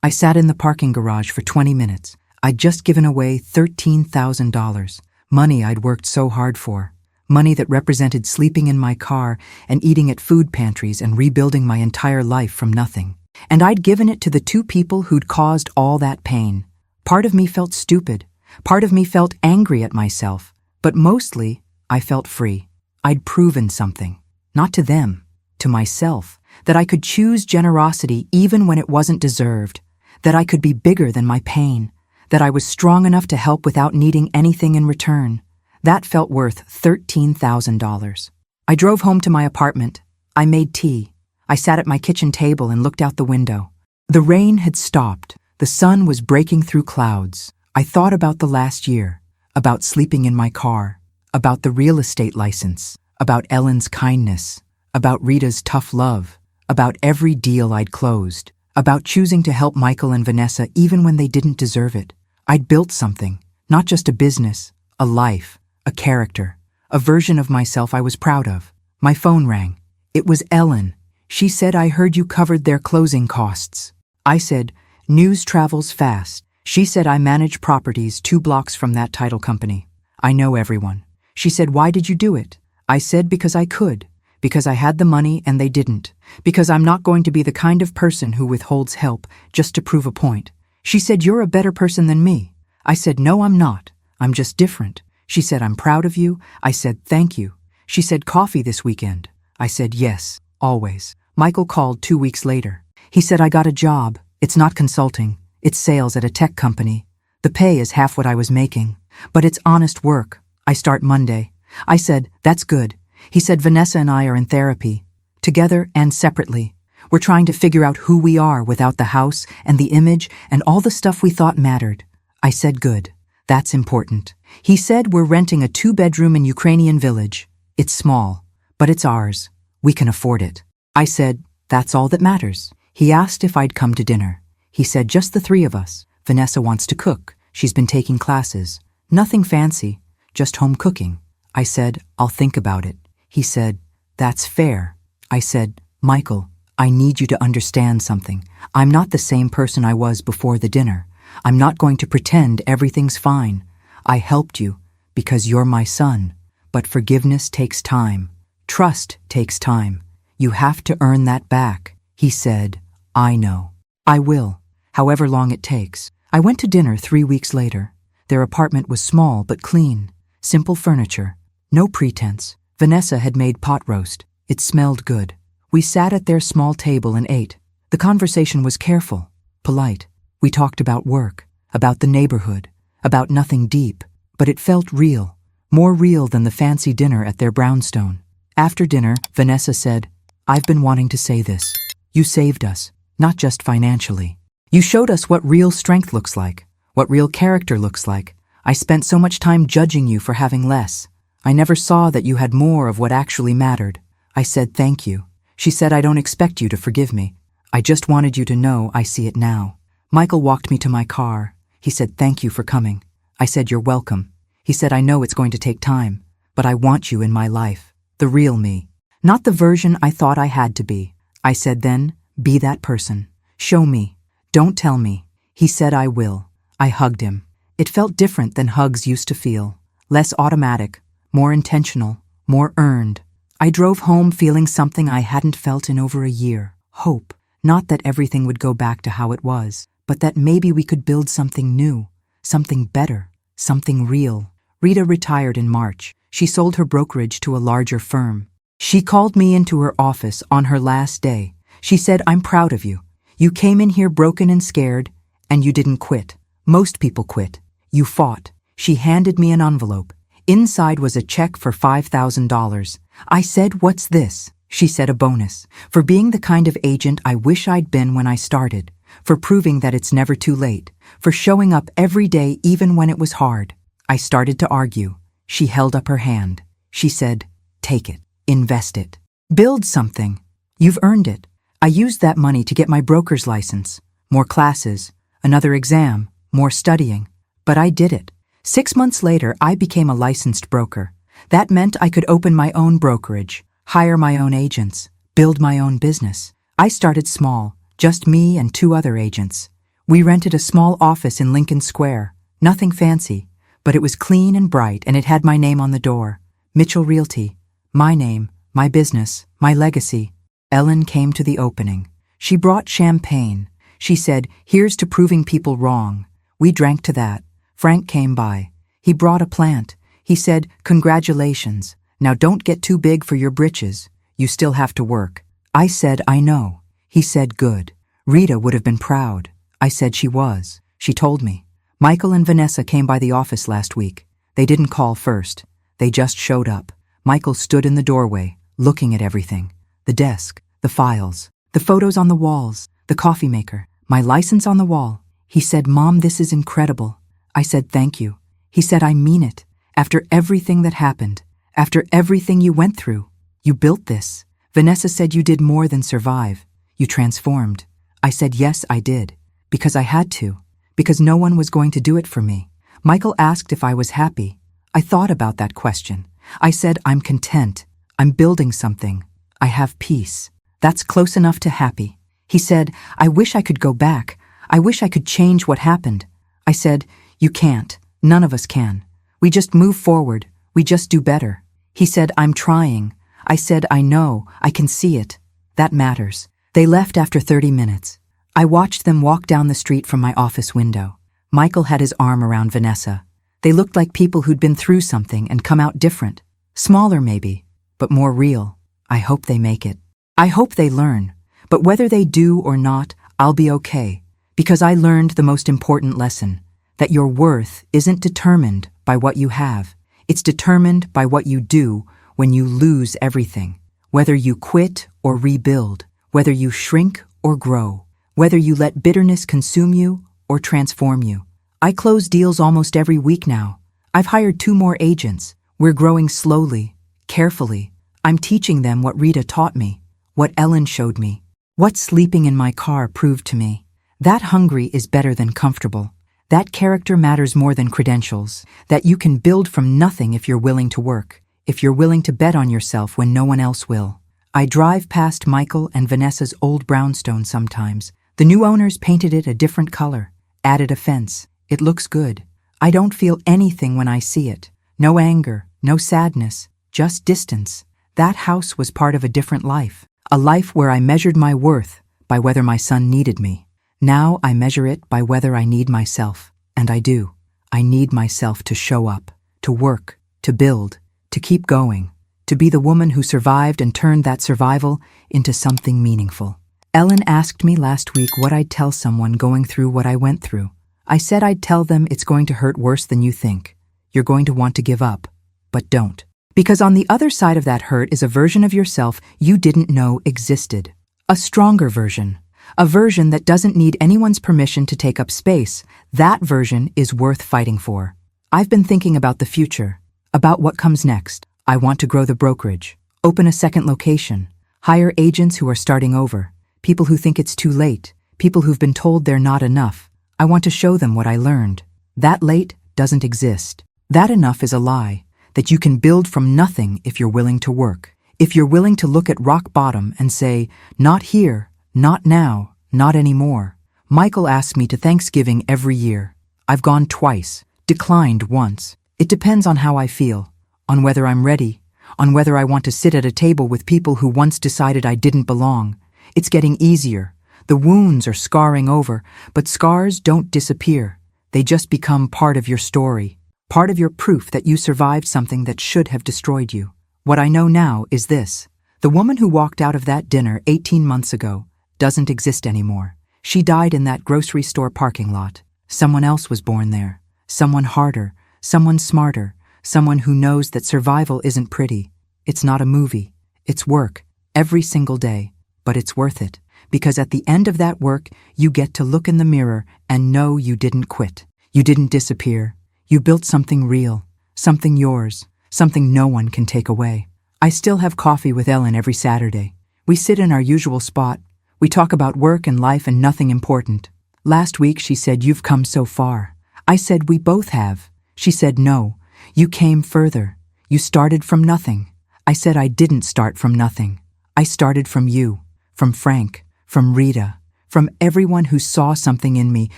I sat in the parking garage for 20 minutes. I'd just given away $13,000, money I'd worked so hard for, money that represented sleeping in my car and eating at food pantries and rebuilding my entire life from nothing. And I'd given it to the two people who'd caused all that pain. Part of me felt stupid. Part of me felt angry at myself. But mostly, I felt free. I'd proven something. Not to them, to myself. That I could choose generosity even when it wasn't deserved. That I could be bigger than my pain. That I was strong enough to help without needing anything in return. That felt worth $13,000. I drove home to my apartment. I made tea. I sat at my kitchen table and looked out the window. The rain had stopped. The sun was breaking through clouds. I thought about the last year, about sleeping in my car, about the real estate license, about Ellen's kindness, about Rita's tough love, about every deal I'd closed, about choosing to help Michael and Vanessa even when they didn't deserve it. I'd built something, not just a business, a life, a character, a version of myself I was proud of. My phone rang. It was Ellen. She said, "I heard you covered their closing costs." I said, "News travels fast." She said, "I manage properties 2 blocks from that title company. I know everyone." She said, "Why did you do it?" I said, "Because I could. Because I had the money and they didn't. Because I'm not going to be the kind of person who withholds help just to prove a point." She said, "You're a better person than me." I said, "No, I'm not. I'm just different." She said, "I'm proud of you." I said, "Thank you." She said, "Coffee this weekend?" I said, "Yes, always." Michael called 2 weeks later. He said, "I got a job. It's not consulting. It's sales at a tech company. The pay is half what I was making. But it's honest work. I start Monday." I said, "That's good." He said, "Vanessa and I are in therapy, together and separately. We're trying to figure out who we are without the house and the image and all the stuff we thought mattered." I said, "Good. That's important." He said, "We're renting a 2-bedroom in Ukrainian village. It's small, but it's ours. We can afford it." I said, "That's all that matters." He asked if I'd come to dinner. He said just the three of us. Vanessa wants to cook. She's been taking classes. Nothing fancy, just home cooking. I said, I'll think about it. He said, that's fair. I said, Michael, I need you to understand something. I'm not the same person I was before the dinner. I'm not going to pretend everything's fine. I helped you because you're my son. But forgiveness takes time. Trust takes time. You have to earn that back. He said, I know. I will, however long it takes. I went to dinner 3 weeks later. Their apartment was small but clean. Simple furniture. No pretense. Vanessa had made pot roast. It smelled good. We sat at their small table and ate. The conversation was careful, polite. We talked about work, about the neighborhood, about nothing deep, but it felt real, more real than the fancy dinner at their brownstone. After dinner, Vanessa said, I've been wanting to say this. You saved us, not just financially. You showed us what real strength looks like, what real character looks like. I spent so much time judging you for having less. I never saw that you had more of what actually mattered. I said thank you. She said I don't expect you to forgive me. I just wanted you to know I see it now. Michael walked me to my car. He said thank you for coming. I said you're welcome. He said I know it's going to take time, but I want you in my life. The real me. Not the version I thought I had to be. I said then, be that person. Show me. Don't tell me. He said I will. I hugged him. It felt different than hugs used to feel. Less automatic, more intentional, more earned. I drove home feeling something I hadn't felt in over a year. Hope. Not that everything would go back to how it was, but that maybe we could build something new, something better, something real. Rita retired in March. She sold her brokerage to a larger firm. She called me into her office on her last day. She said, I'm proud of you. You came in here broken and scared, and you didn't quit. Most people quit. You fought. She handed me an envelope. Inside was a check for $5,000. I said, what's this? She said, a bonus. For being the kind of agent I wish I'd been when I started. For proving that it's never too late. For showing up every day even when it was hard. I started to argue. She held up her hand. She said, take it. Invest it. Build something. You've earned it. I used that money to get my broker's license. More classes. Another exam. More studying. But I did it. 6 months later, I became a licensed broker. That meant I could open my own brokerage, hire my own agents, build my own business. I started small, just me and 2 other agents. We rented a small office in Lincoln Square. Nothing fancy, but it was clean and bright and it had my name on the door. Mitchell Realty. My name, my business, my legacy. Ellen came to the opening. She brought champagne. She said, here's to proving people wrong. We drank to that. Frank came by. He brought a plant. He said, congratulations. Now don't get too big for your britches. You still have to work. I said, I know. He said, good. Rita would have been proud. I said she was. She told me. Michael and Vanessa came by the office last week. They didn't call first. They just showed up. Michael stood in the doorway, looking at everything. The desk, the files, the photos on the walls, the coffee maker, my license on the wall. He said, Mom, this is incredible. I said, thank you. He said, I mean it. After everything that happened, after everything you went through, you built this. Vanessa said you did more than survive. You transformed. I said, yes, I did. Because I had to. Because no one was going to do it for me. Michael asked if I was happy. I thought about that question. I said, I'm content. I'm building something. I have peace. That's close enough to happy. He said, I wish I could go back. I wish I could change what happened. I said, you can't. None of us can. We just move forward. We just do better. He said, I'm trying. I said, I know. I can see it. That matters. They left after 30 minutes. I watched them walk down the street from my office window. Michael had his arm around Vanessa. They looked like people who'd been through something and come out different. Smaller maybe, but more real. I hope they make it. I hope they learn. But whether they do or not, I'll be okay. Because I learned the most important lesson. That your worth isn't determined by what you have. It's determined by what you do when you lose everything. Whether you quit or rebuild. Whether you shrink or grow. Whether you let bitterness consume you or transform you. I close deals almost every week now. I've hired 2 more agents. We're growing slowly, carefully. I'm teaching them what Rita taught me, what Ellen showed me. What sleeping in my car proved to me. That hungry is better than comfortable. That character matters more than credentials. That you can build from nothing if you're willing to work. If you're willing to bet on yourself when no one else will. I drive past Michael and Vanessa's old brownstone sometimes. The new owners painted it a different color, added a fence. It looks good. I don't feel anything when I see it. No anger, no sadness, just distance. That house was part of a different life. A life where I measured my worth by whether my son needed me. Now I measure it by whether I need myself. And I do. I need myself to show up, to work, to build, to keep going, to be the woman who survived and turned that survival into something meaningful. Ellen asked me last week what I'd tell someone going through what I went through. I said I'd tell them it's going to hurt worse than you think. You're going to want to give up, but don't. Because on the other side of that hurt is a version of yourself you didn't know existed. A stronger version. A version that doesn't need anyone's permission to take up space. That version is worth fighting for. I've been thinking about the future, about what comes next. I want to grow the brokerage, open a second location, hire agents who are starting over, people who think it's too late, people who've been told they're not enough. I want to show them what I learned. That late doesn't exist. That enough is a lie. That you can build from nothing if you're willing to work. If you're willing to look at rock bottom and say, not here, not now, not anymore. Michael asks me to Thanksgiving every year. I've gone twice, declined once. It depends on how I feel, on whether I'm ready, on whether I want to sit at a table with people who once decided I didn't belong. It's getting easier. The wounds are scarring over, but scars don't disappear. They just become part of your story. Part of your proof that you survived something that should have destroyed you. What I know now is this. The woman who walked out of that dinner 18 months ago doesn't exist anymore. She died in that grocery store parking lot. Someone else was born there. Someone harder, someone smarter, someone who knows that survival isn't pretty. It's not a movie. It's work, every single day. But it's worth it. Because at the end of that work, you get to look in the mirror and know you didn't quit. You didn't disappear. You built something real, something yours, something no one can take away. I still have coffee with Ellen every Saturday. We sit in our usual spot. We talk about work and life and nothing important. Last week she said, "You've come so far." I said, "We both have." She said, "No, you came further. You started from nothing." I said, "I didn't start from nothing. I started from you, from Frank, from Rita, from everyone who saw something in me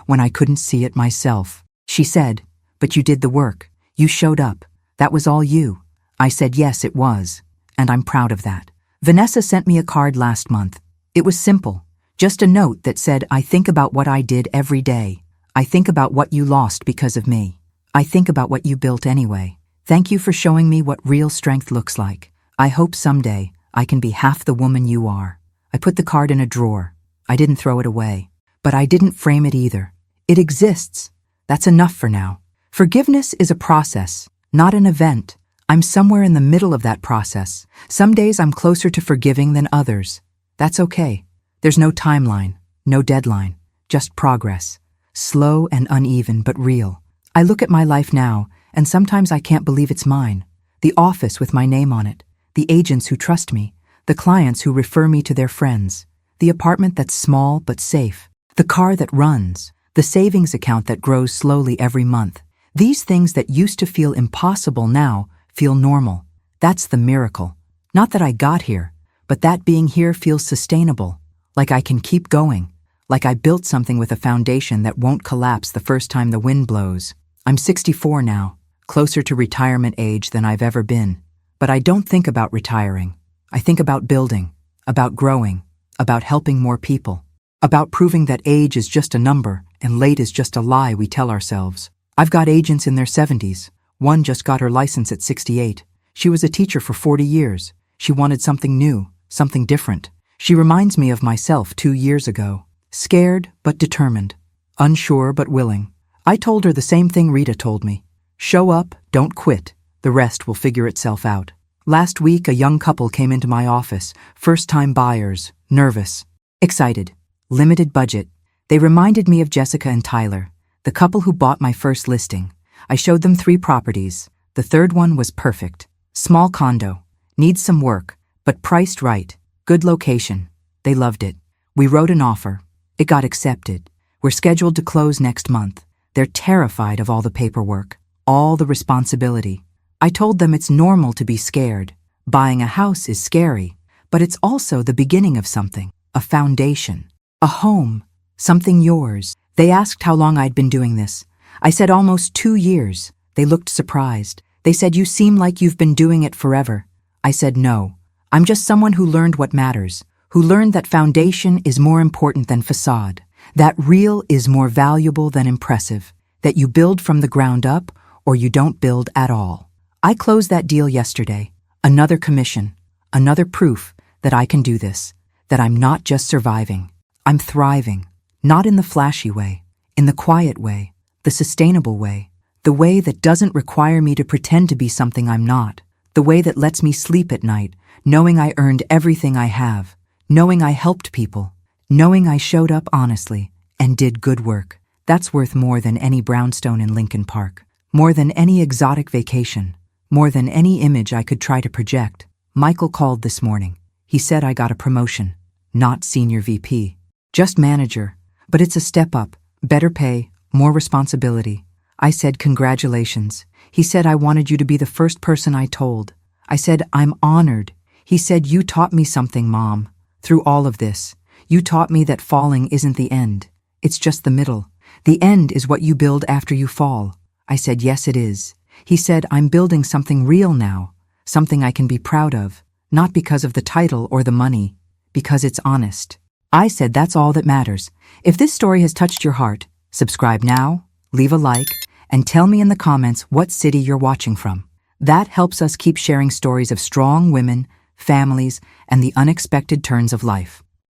when I couldn't see it myself." She said, "But you did the work. You showed up. That was all you." I said, "Yes, it was. And I'm proud of that." Vanessa sent me a card last month. It was simple. Just a note that said, "I think about what I did every day. I think about what you lost because of me. I think about what you built anyway. Thank you for showing me what real strength looks like. I hope someday I can be half the woman you are." I put the card in a drawer. I didn't throw it away. But I didn't frame it either. It exists. That's enough for now. Forgiveness is a process, not an event. I'm somewhere in the middle of that process. Some days I'm closer to forgiving than others. That's okay. There's no timeline, no deadline, just progress. Slow and uneven, but real. I look at my life now, and sometimes I can't believe it's mine. The office with my name on it, the agents who trust me, the clients who refer me to their friends, the apartment that's small but safe, the car that runs, the savings account that grows slowly every month. These things that used to feel impossible now feel normal. That's the miracle. Not that I got here, but that being here feels sustainable, like I can keep going, like I built something with a foundation that won't collapse the first time the wind blows. I'm 64 now, closer to retirement age than I've ever been. But I don't think about retiring. I think about building, about growing, about helping more people, about proving that age is just a number and late is just a lie we tell ourselves. I've got agents in their 70s. One just got her license at 68. She was a teacher for 40 years. She wanted something new, something different. She reminds me of myself 2 years ago. Scared but determined. Unsure but willing. I told her the same thing Rita told me. Show up, don't quit. The rest will figure itself out. Last week, a young couple came into my office. First-time buyers. Nervous. Excited. Limited budget. They reminded me of Jessica and Tyler, the couple who bought my first listing. I showed them 3 properties. The third one was perfect. Small condo. Needs some work, but priced right. Good location. They loved it. We wrote an offer. It got accepted. We're scheduled to close next month. They're terrified of all the paperwork, all the responsibility. I told them it's normal to be scared. Buying a house is scary, but it's also the beginning of something, a foundation, a home, something yours. They asked how long I'd been doing this. I said almost 2 years. They looked surprised. They said, "You seem like you've been doing it forever." I said, "No, I'm just someone who learned what matters, who learned that foundation is more important than facade, that real is more valuable than impressive, that you build from the ground up or you don't build at all." I closed that deal yesterday. Another commission, another proof that I can do this, that I'm not just surviving, I'm thriving, not in the flashy way, in the quiet way, the sustainable way, the way that doesn't require me to pretend to be something I'm not, the way that lets me sleep at night, knowing I earned everything I have, knowing I helped people, knowing I showed up honestly and did good work. That's worth more than any brownstone in Lincoln Park, more than any exotic vacation, more than any image I could try to project. Michael called this morning. He said I got a promotion, not senior VP, just manager, but it's a step up, better pay, more responsibility. I said, "Congratulations." He said, "I wanted you to be the first person I told." I said, "I'm honored." He said, "You taught me something, Mom. Through all of this, you taught me that falling isn't the end. It's just the middle. The end is what you build after you fall." I said, "Yes, it is." He said, "I'm building something real now, something I can be proud of, not because of the title or the money, because it's honest." I said, "That's all that matters." If this story has touched your heart, subscribe now, leave a like, and tell me in the comments what city you're watching from. That helps us keep sharing stories of strong women, families, and the unexpected turns of life.